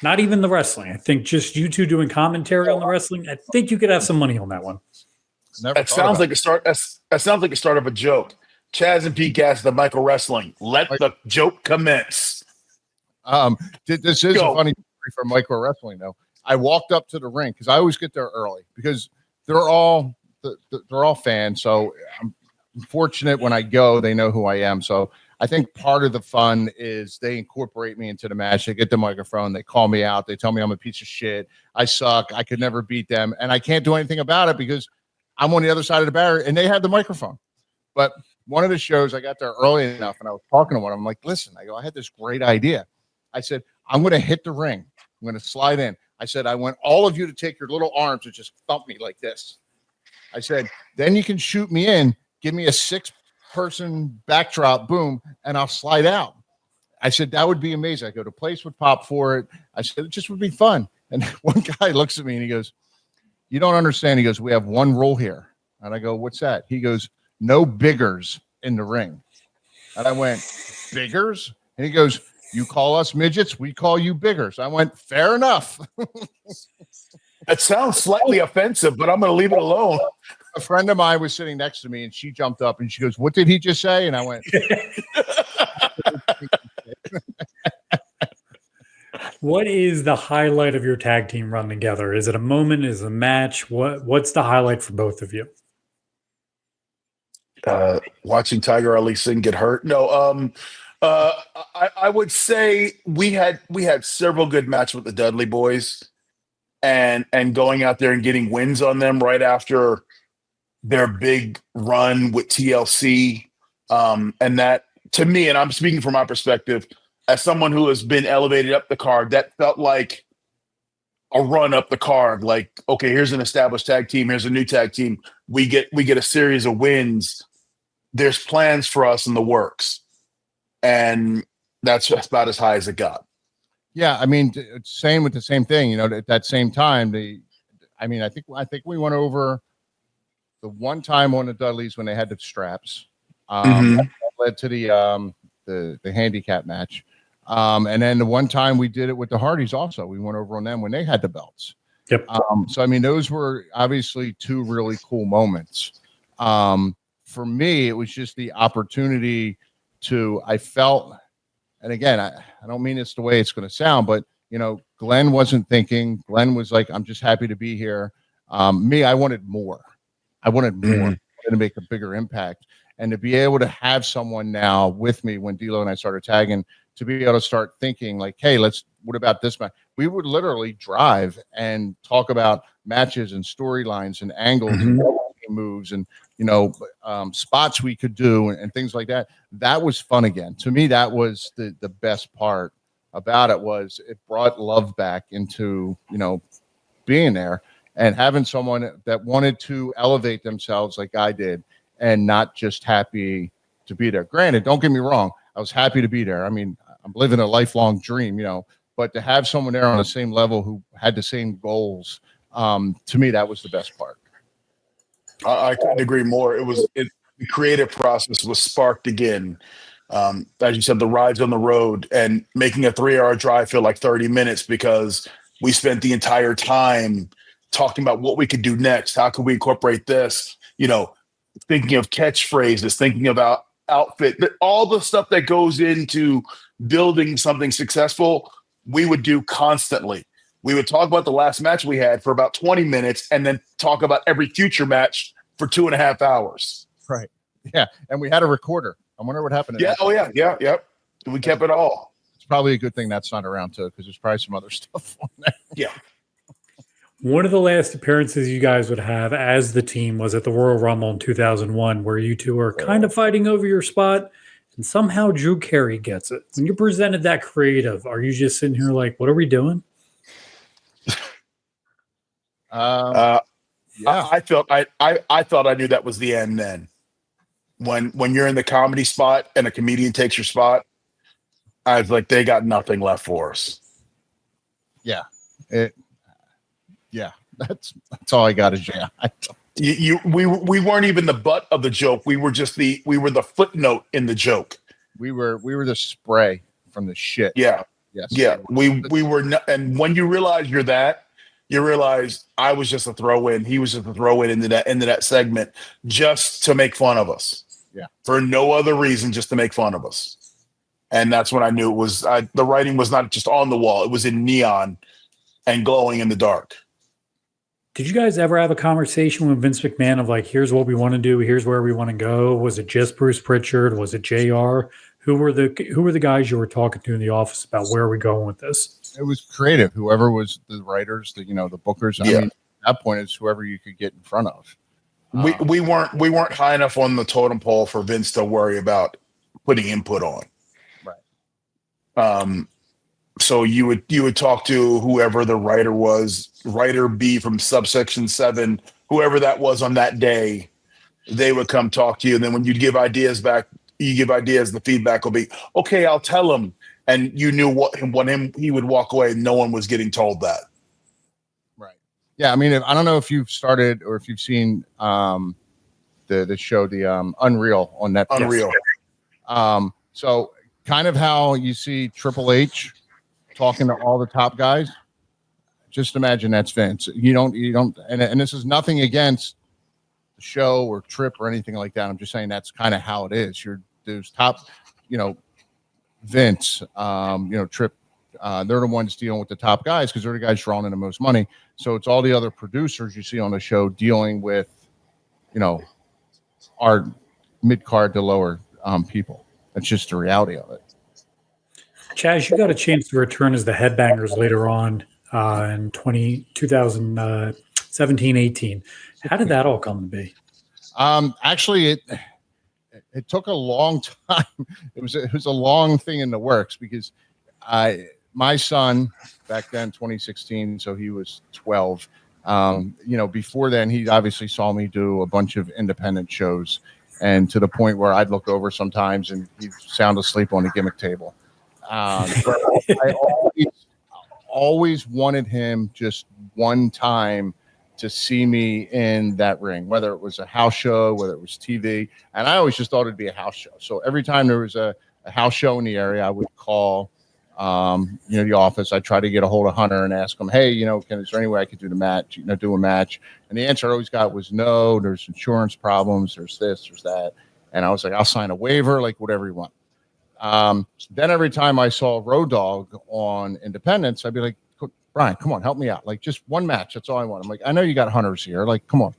Not even the wrestling. I think just you two doing commentary on the wrestling. I think you could have some money on that one. That sounds like a start. That sounds like a start of a joke. Chaz and Pete Gass, the micro wrestling. Let the joke commence. This is a funny story for micro wrestling, though. I walked up to the ring because I always get there early because they're all fans. So I'm fortunate when I go, they know who I am. So I think part of the fun is they incorporate me into the match. They get the microphone, they call me out, they tell me I'm a piece of shit, I suck, I could never beat them, and I can't do anything about it because I'm on the other side of the barrier and they have the microphone. But one of the shows, I got there early enough and I was talking to one. I'm like, listen, I had this great idea. I said, I'm going to hit the ring. I'm going to slide in. I said, I want all of you to take your little arms and just thump me like this. I said, then you can shoot me in, give me a 6-person backdrop, boom, and I'll slide out. I said, that would be amazing. I go, the place would pop for it. I said, it just would be fun. And one guy looks at me and he goes, you don't understand. He goes, we have one rule here. And I go, what's that? He goes, no biggers in the ring. And I went, biggers? And he goes, you call us midgets, we call you biggers. I went, fair enough. That sounds slightly offensive, but I'm going to leave it alone. A friend of mine was sitting next to me, and she jumped up, and she goes, what did he just say? And I went, what is the highlight of your tag team run together? Is it a moment? Is it a match? What's the highlight for both of you? Watching Tiger Ali Singh get hurt. No, I would say we had several good matches with the Dudley Boys. and going out there and getting wins on them right after their big run with TLC. And that, to me, and I'm speaking from my perspective, as someone who has been elevated up the card, that felt like a run up the card. Like, okay, here's an established tag team. Here's a new tag team. We get a series of wins. There's plans for us in the works. And that's about as high as it got. Yeah, I mean, same with the same thing. You know, at that same time, I think we went over the one time on the Dudleys when they had the straps. That led to the handicap match. And then the one time we did it with the Hardys also, we went over on them when they had the belts. Yep. So, I mean, those were obviously two really cool moments. For me, it was just the opportunity I felt, and again, I don't mean it's the way it's going to sound, but, you know, Glenn wasn't thinking. Glenn was like, I'm just happy to be here. Me, I wanted more. I wanted to make a bigger impact. And to be able to have someone now with me when D'Lo and I started tagging, to be able to start thinking like, hey, what about this match? We would literally drive and talk about matches and storylines and angles and moves and, you know, spots we could do and things like that. That was fun again. To me, that was the best part about it. Was it brought love back into, you know, being there and having someone that wanted to elevate themselves like I did and not just happy to be there. Granted, don't get me wrong, I was happy to be there. I mean, I'm living a lifelong dream, you know, but to have someone there on the same level who had the same goals, to me, that was the best part. I couldn't agree more. The creative process was sparked again. As you said, the rides on the road and making a 3-hour drive feel like 30 minutes because we spent the entire time talking about what we could do next. How could we incorporate this? You know, thinking of catchphrases, thinking about outfit, but all the stuff that goes into building something successful, we would do constantly. We would talk about the last match we had for about 20 minutes and then talk about every future match for 2.5 hours. Right. Yeah. And we had a recorder. I wonder what happened to that. Oh, yeah. Yeah. Yep. We kept it all. It's probably a good thing that's not around too, because there's probably some other stuff on there. Yeah. One of the last appearances you guys would have as the team was at the Royal Rumble in 2001, where you two are kind of fighting over your spot, and somehow Drew Carey gets it. When you presented that creative, are you just sitting here like, what are we doing? Yeah. I thought I knew that was the end then. When you're in the comedy spot and a comedian takes your spot, I was like, they got nothing left for us. Yeah. Yeah, that's all I got is yeah. We weren't even the butt of the joke. We were just the footnote in the joke. We were the spray from the shit. Yeah. Yes. Yeah. We were not, and when you realize you're that, you realize I was just a throw in. He was just a throw in into that segment just to make fun of us. Yeah. For no other reason, just to make fun of us. And that's when I knew it was the writing was not just on the wall, it was in neon and glowing in the dark. Did you guys ever have a conversation with Vince McMahon of like, here's what we want to do, here's where we want to go? Was it just Bruce Pritchard? Was it JR? Who were the guys you were talking to in the office about where are we going with this? It was creative. Whoever was the writers, the bookers. Yeah. I mean, at that point, it's whoever you could get in front of. We weren't high enough on the totem pole for Vince to worry about putting input on. Right. So you would talk to whoever the writer was, writer B from subsection 7, whoever that was on that day. They would come talk to you, and then when you'd give ideas back, the feedback will be, okay, I'll tell him. And you knew he would walk away. No one was getting told that. Right. Yeah. I mean, I don't know if you've started or if you've seen the show, the Unreal on Netflix. Unreal. So kind of how you see Triple H talking to all the top guys. Just imagine that's Vince. You don't, and this is nothing against the show or Trip or anything like that. I'm just saying that's kind of how it is. There's top, Vince, Trip. They're the ones dealing with the top guys because they're the guys drawing in the most money. So it's all the other producers you see on the show dealing with, our mid card to lower people. That's just the reality of it. Chaz, you got a chance to return as the Headbangers later on in 2017, 18. How did that all come to be? Actually, it took a long time. It was a long thing in the works because my son back then, 2016, so he was 12. Before then, he obviously saw me do a bunch of independent shows, and to the point where I'd look over sometimes and he'd sound asleep on the gimmick table. But I always wanted him just one time to see me in that ring, whether it was a house show, whether it was TV. And I always just thought it'd be a house show. So every time there was a house show in the area, I would call, the office. I'd try to get a hold of Hunter and ask him, hey, is there any way I could do the match, do a match? And the answer I always got was no, there's insurance problems. There's this, there's that. And I was like, I'll sign a waiver, like whatever you want. Then every time I saw Road Dogg on Independence, I'd be like, Brian, come on, help me out. Like just one match. That's all I want. I'm like, I know you got Hunters here. Like, come on.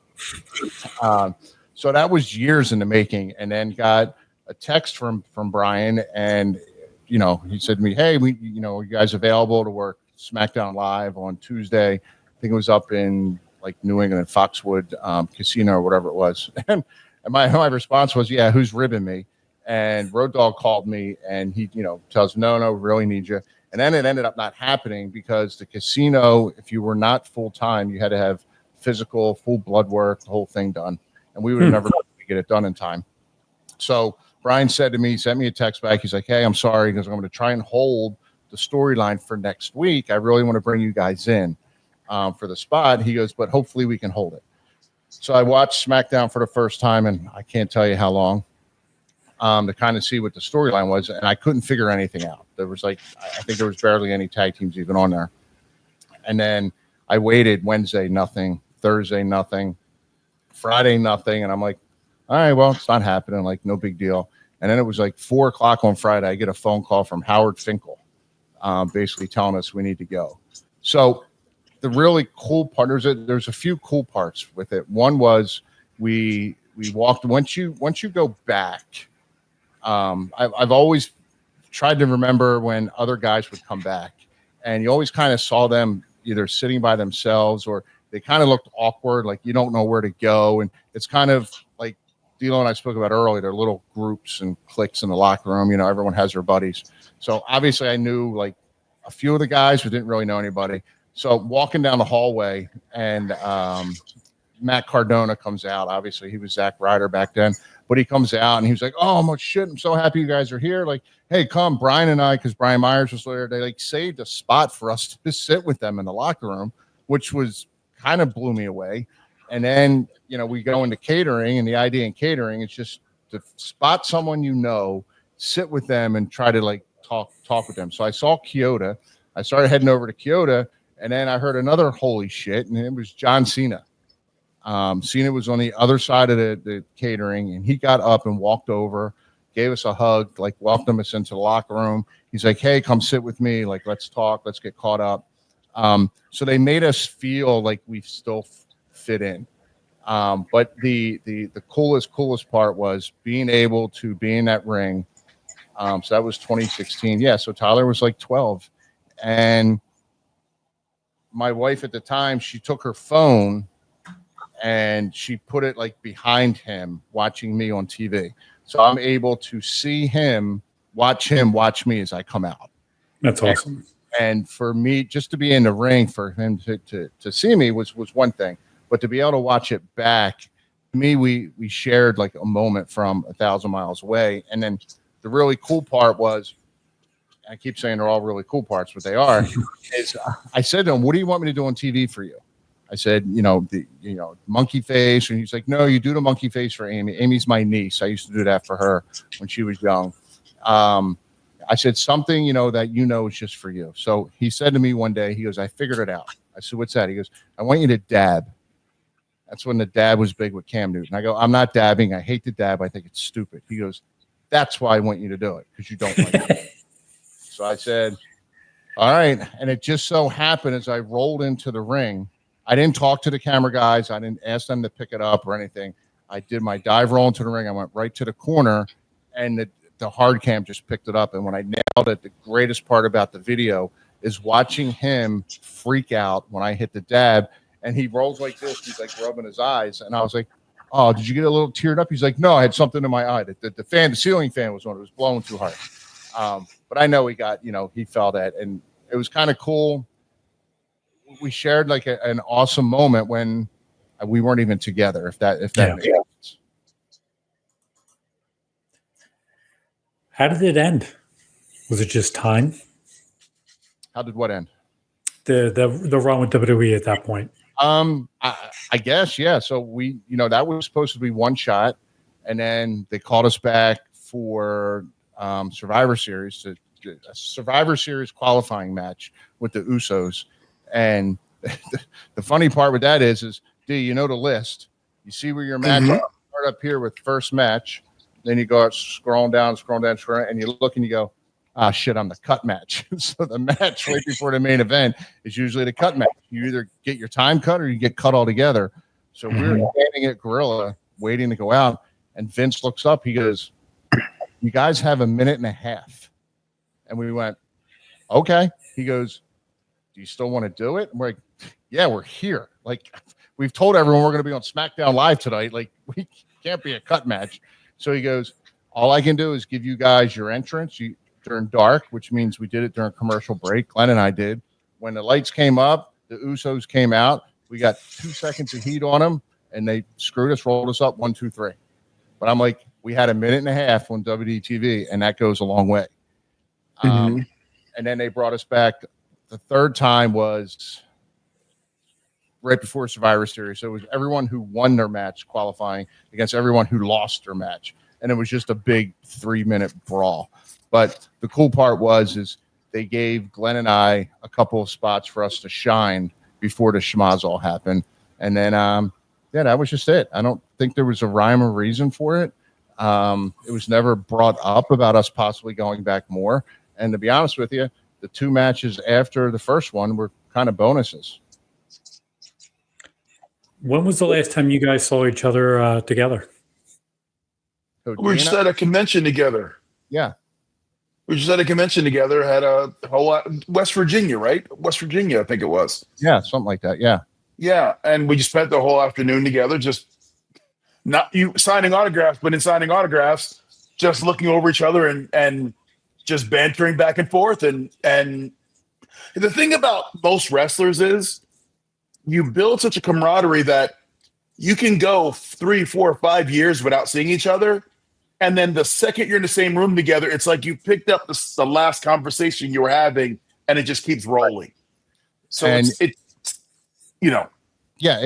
So that was years in the making, and then got a text from Brian, and he said to me, hey, you guys available to work SmackDown Live on Tuesday? I think it was up in like New England, Foxwood Casino or whatever it was. And my response was, yeah, who's ribbing me? And Road Dogg called me, and he, tells me, no, really need you. And then it ended up not happening because the casino, if you were not full-time, you had to have physical, full blood work, the whole thing done. And we would never get it done in time. So Brian said to me, he sent me a text back. He's like, hey, I'm sorry, because I'm going to try and hold the storyline for next week. I really want to bring you guys in for the spot. He goes, but hopefully we can hold it. So I watched SmackDown for the first time, and I can't tell you how long. To kind of see what the storyline was, and I couldn't figure anything out. There was I think there was barely any tag teams even on there. And then I waited Wednesday, nothing, Thursday, nothing, Friday, nothing. And I'm like, all right, well, it's not happening. Like, no big deal. And then it was like 4:00 on Friday. I get a phone call from Howard Finkel, basically telling us we need to go. So the really cool part, there's a few cool parts with it. One was we walked, once you go back, I've always tried to remember when other guys would come back, and you always kind of saw them either sitting by themselves or they kind of looked awkward, like you don't know where to go. And it's kind of like D'Lo and I spoke about earlier, they're little groups and cliques in the locker room. Everyone has their buddies. So obviously I knew like a few of the guys, but didn't really know anybody. So walking down the hallway, and Matt Cardona comes out. Obviously he was Zack Ryder back then. But he comes out and he was like, oh, my shit, I'm so happy you guys are here. Like, hey, come. Brian and I, because Brian Myers was there, they saved a spot for us to sit with them in the locker room, which was kind of blew me away. And then, we go into catering, and the idea in catering is just to spot someone sit with them and try to like talk with them. So I saw Kyoto. I started heading over to Kyoto, and then I heard another holy shit, and it was John Cena. Cena was on the other side of the catering, and he got up and walked over, gave us a hug, like welcomed us into the locker room. He's like, hey, come sit with me. Like, let's talk. Let's get caught up. So they made us feel like we still fit in. But the coolest part was being able to be in that ring. So that was 2016. Yeah. So Tyler was like 12, and my wife at the time, she took her phone and she put it like behind him watching me on TV. So I'm able to see him watch me as I come out. That's awesome. And for me, just to be in the ring for him to see me was one thing, but to be able to watch it back, to me, we shared like a moment from 1,000 miles away. And then the really cool part was, I keep saying they're all really cool parts, but they are, is I said to him, what do you want me to do on TV for you? I said, monkey face. And he's like, no, you do the monkey face for Amy. Amy's my niece. I used to do that for her when she was young. I said, something, that is just for you. So he said to me one day, he goes, I figured it out. I said, what's that? He goes, I want you to dab. That's when the dab was big with Cam Newton. I go, I'm not dabbing. I hate the dab. I think it's stupid. He goes, that's why I want you to do it, because you don't like it. So I said, all right. And it just so happened as I rolled into the ring, I didn't talk to the camera guys. I didn't ask them to pick it up or anything. I did my dive roll into the ring. I went right to the corner, and the hard cam just picked it up. And when I nailed it, the greatest part about the video is watching him freak out when I hit the dab, and he rolls like this. He's like rubbing his eyes, and I was like, "Oh, did you get a little teared up?" He's like, "No, I had something in my eye. The ceiling fan was on. It was blowing too hard." But I know he got, he felt that, and it was kind of cool. We shared like an awesome moment when we weren't even together. If that makes sense. How did it end? Was it just time? How did what end? The run with WWE at that point. I guess, yeah. So we, that was supposed to be one shot, and then they called us back for Survivor Series, a Survivor Series qualifying match with the Usos. And the funny part with that is D, the list. You see where your match start up here with first match, then you go scrolling down, and you look and you go, "Ah, shit, I'm the cut match." So the match right before the main event is usually the cut match. You either get your time cut or you get cut altogether. So we're standing at Gorilla waiting to go out, and Vince looks up. He goes, "You guys have a minute and a half." And we went, "Okay." He goes, "Do you still want to do it?" And we're like, "Yeah, we're here. Like, we've told everyone we're going to be on SmackDown Live tonight. Like, we can't be a cut match." So he goes, "All I can do is give you guys your entrance during dark," which means we did it during commercial break. Glenn and I did. When the lights came up, the Usos came out. We got 2 seconds of heat on them, and they screwed us, rolled us up 1, 2, 3. But I'm like, we had a minute and a half on WDTV, and that goes a long way. And then they brought us back. The third time was right before Survivor Series. So it was everyone who won their match qualifying against everyone who lost their match. And it was just a big 3-minute brawl. But the cool part is they gave Glenn and I a couple of spots for us to shine before the schmaz all happened. And then, that was just it. I don't think there was a rhyme or reason for it. It was never brought up about us possibly going back more. And to be honest with you, the 2 matches after the first one were kind of bonuses. When was the last time you guys saw each other together? We were just at a convention together. Yeah. We were just at a convention together, had a whole West Virginia, right? West Virginia, I think it was. Yeah, something like that. Yeah. Yeah. And we just spent the whole afternoon together, just not you signing autographs, but in signing autographs, just looking over each other and just bantering back and forth. And the thing about most wrestlers is you build such a camaraderie that you can go 3, 4, 5 years without seeing each other. And then the second you're in the same room together, it's like you picked up the last conversation you were having, and it just keeps rolling. So yeah,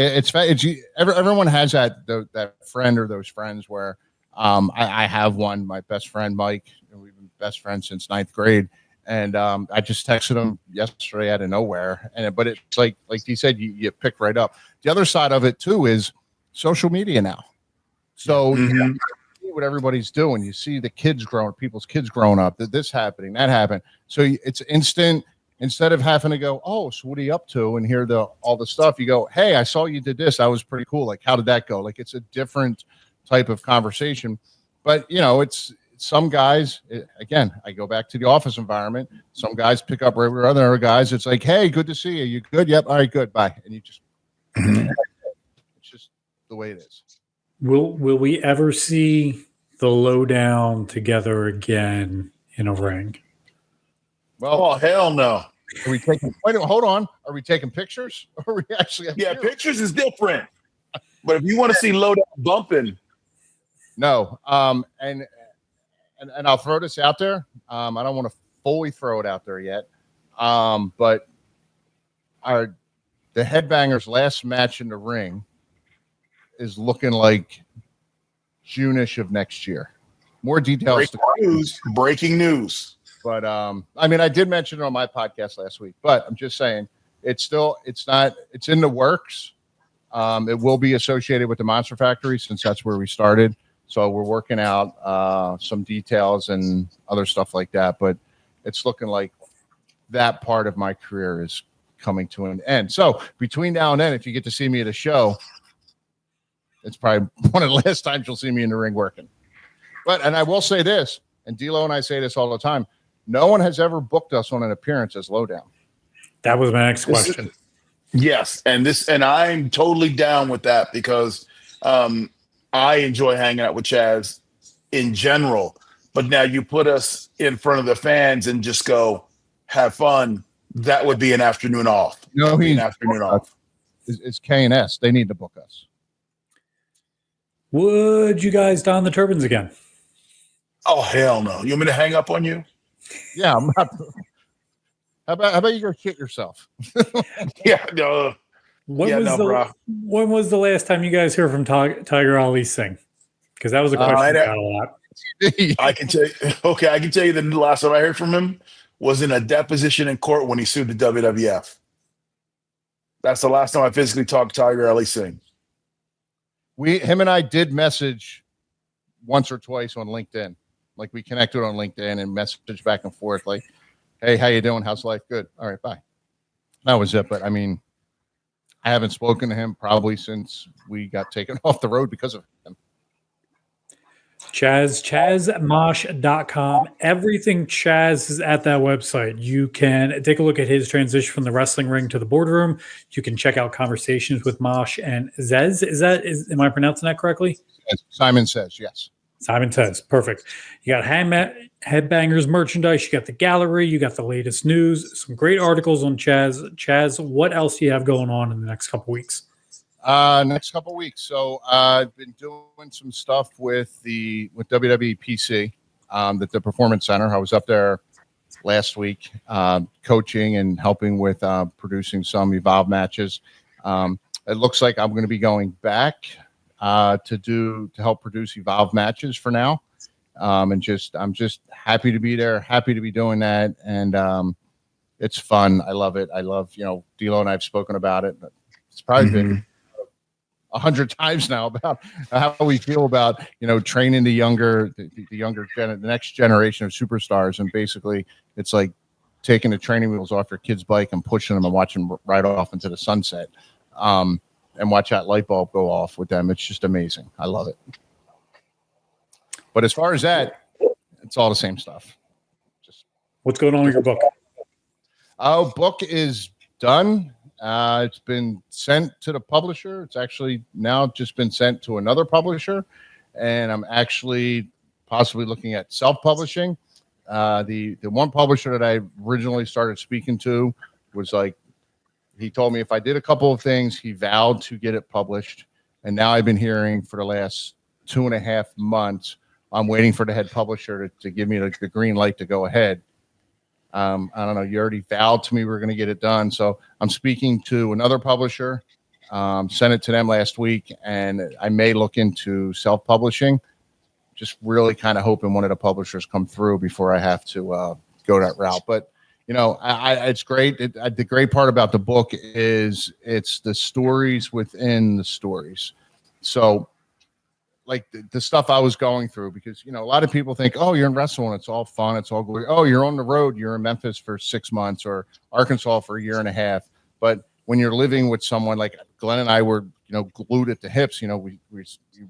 everyone has that friend or those friends where I have one, my best friend Mike, and we've been best friends since 9th grade. And I just texted him yesterday out of nowhere. But it's like he said, you pick right up. The other side of it too is social media now. So you see what everybody's doing. You see the kids growing, people's kids growing up, this happening, that happened. So it's instant. Instead of having to go, "Oh, so what are you up to?" and hear all the stuff, you go, "Hey, I saw you did this. That was pretty cool. Like, how did that go?" Like, it's a different type of conversation. But it's some guys. Again, I go back to the office environment. Some guys pick up right where other guys. It's like, "Hey, good to see you. You good? Yep. All right, good. Bye." And you just it's just the way it is. Will we ever see the Lowdown together again in a ring? Well, hell no. Are we taking? Wait, hold on. Are we taking pictures? Or are we actually? Pictures is different. But if you want to see Lowdown bumping, no. And I'll throw this out there. I don't want to fully throw it out there yet. But the Headbangers' last match in the ring is looking like June-ish of next year. More details. Breaking news. But I did mention it on my podcast last week, but I'm just saying it's in the works. It will be associated with the Monster Factory since that's where we started. So we're working out some details and other stuff like that, but it's looking like that part of my career is coming to an end. So between now and then, if you get to see me at a show, it's probably one of the last times you'll see me in the ring working. And I will say this, and D'Lo and I say this all the time, no one has ever booked us on an appearance as Lowdown. That was my next question. Yes, and I'm totally down with that because I enjoy hanging out with Chaz in general. But now you put us in front of the fans and just go have fun. That would be an afternoon off. No, an afternoon off. It's K&S. They need to book us. Would you guys don the turbans again? Oh hell no! You want me to hang up on you? Yeah, I'm not. How about you go shit yourself? Yeah, no. When was the last time you guys heard from Tiger Ali sing? Because that was a question I got a lot. I can tell you. Okay, I can tell you the last time I heard from him was in a deposition in court when he sued the WWF. That's the last time I physically talked Tiger Ali sing. Him and I did message once or twice on LinkedIn. Like we connected on LinkedIn and messaged back and forth. Like, hey, how you doing? How's life? Good. All right, bye. That was it. But I mean, I haven't spoken to him probably since we got taken off the road because of him. ChazMosh.com. Everything Chaz is at that website. You can take a look at his transition from the wrestling ring to the boardroom. You can check out conversations with Mosh and Zez. Am I pronouncing that correctly? Simon Says, yes. Simon Says, perfect. You got Headbangers merchandise. You got the gallery. You got the latest news. Some great articles on Chaz. Chaz, what else do you have going on in the next couple weeks? Next couple of weeks. So I've been doing some stuff with WWE PC, the Performance Center. I was up there last week, coaching and helping with producing some Evolve matches. It looks like I'm going to be going back to help produce Evolve matches for now. I'm just happy to be there, happy to be doing that, and it's fun. I love it. I love, D'Lo and I have spoken about it. It's probably been 100 times now about how we feel about training the next generation of superstars, and basically it's like taking the training wheels off your kid's bike and pushing them and watching them ride off into the sunset, and watch that light bulb go off with them. It's just amazing. I love it. But as far as that, it's all the same stuff. What's going on with your book? Book is done. It's been sent to the publisher. It's actually now just been sent to another publisher, and I'm actually possibly looking at self-publishing. The one publisher that I originally started speaking to was like, he told me if I did a couple of things, he vowed to get it published. And now I've been hearing for the last 2.5 months, I'm waiting for the head publisher to give me the green light to go ahead. I don't know. You already vowed to me we're going to get it done. So I'm speaking to another publisher, sent it to them last week, and I may look into self-publishing. Just really kind of hoping one of the publishers come through before I have to go that route. But, it's great. The great part about the book is it's the stories within the stories. So like the stuff I was going through, because, a lot of people think, oh, you're in wrestling, it's all fun, it's all glory. Oh, you're on the road, you're in Memphis for 6 months or Arkansas for 1.5 years. But when you're living with someone like Glenn and I were, glued at the hips, we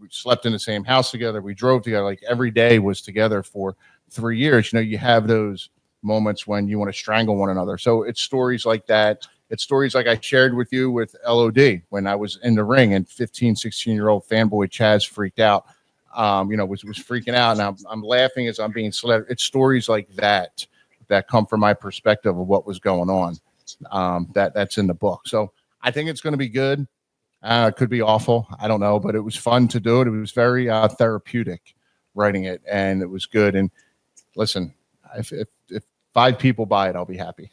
slept in the same house together. We drove together, like every day was together for 3 years. You have those moments when you want to strangle one another. So it's stories like that. It's stories like I shared with you with LOD when I was in the ring and 15, 16-year-old fanboy Chaz freaked out, was freaking out. And I'm laughing as I'm being selected. It's stories like that come from my perspective of what was going on. That's in the book. So I think it's going to be good. It could be awful. I don't know, but it was fun to do it. It was very therapeutic writing it, and it was good. And listen, if 5 people buy it, I'll be happy.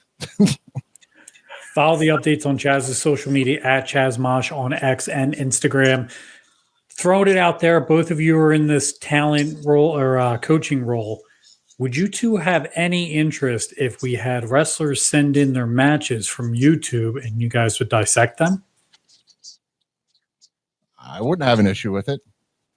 Follow the updates on Chaz's social media at ChazMosh on X and Instagram. Throwing it out there, both of you are in this talent role or coaching role. Would you two have any interest if we had wrestlers send in their matches from YouTube and you guys would dissect them? I wouldn't have an issue with it.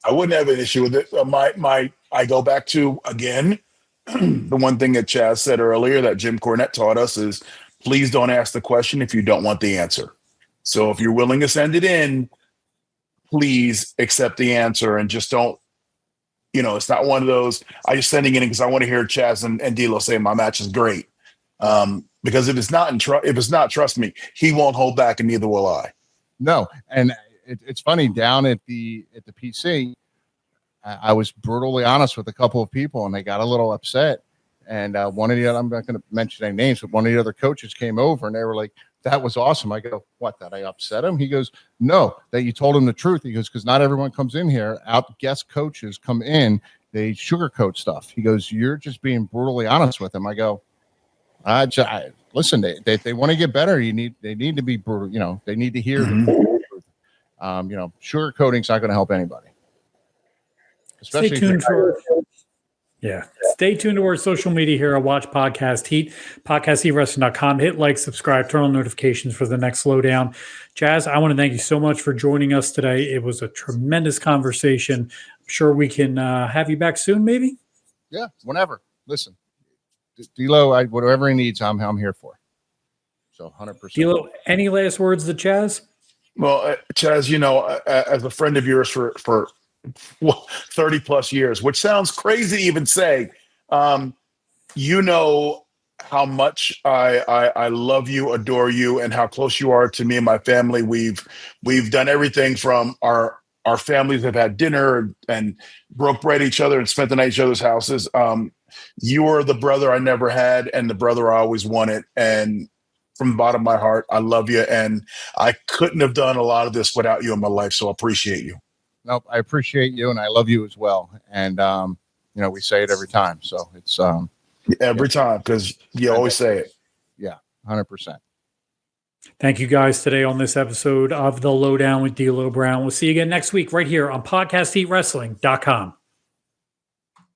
I wouldn't have an issue with it. I go back to, again, the one thing that Chaz said earlier that Jim Cornette taught us is, please don't ask the question if you don't want the answer. So if you're willing to send it in, please accept the answer and just don't, it's not one of those, I'm just sending it in because I want to hear Chaz and D'Lo say my match is great. Because if it's not, trust me, he won't hold back, and neither will I. No, and it's funny, down at the PC, I was brutally honest with a couple of people, and they got a little upset. And one of the other, I'm not going to mention any names, but one of the other coaches came over, and they were like, "That was awesome." I go, "What? That I upset him?" He goes, "No, that you told him the truth." He goes, "Because not everyone comes in here. Guest coaches come in, they sugarcoat stuff." He goes, "You're just being brutally honest with him." I go, listen, they want to get better. They need to be brutal. They need to hear the truth. Sugarcoating's not going to help anybody. Stay tuned Stay tuned to our social media here. Watch Podcast Heat, podcastheatwrestling.com. Hit like, subscribe, turn on notifications for the next Lowdown. Chaz, I want to thank you so much for joining us today. It was a tremendous conversation. I'm sure we can have you back soon, maybe? Yeah, whenever. Listen. D'Lo, whatever he needs, I'm here for. So 100%. D'Lo, any last words to Chaz? Well, Chaz, as a friend of yours for 30 plus years, which sounds crazy to even say, you know how much I love you, adore you, and how close you are to me and my family. We've done everything from our families have had dinner and broke bread each other and spent the night at each other's houses. You are the brother I never had and the brother I always wanted. And from the bottom of my heart, I love you. And I couldn't have done a lot of this without you in my life. So I appreciate you. No, I appreciate you, and I love you as well. And, we say it every time. So it's every time, because you always say it. Yeah, 100%. Thank you guys today on this episode of The Lowdown with D'Lo Brown. We'll see you again next week right here on podcastheatwrestling.com.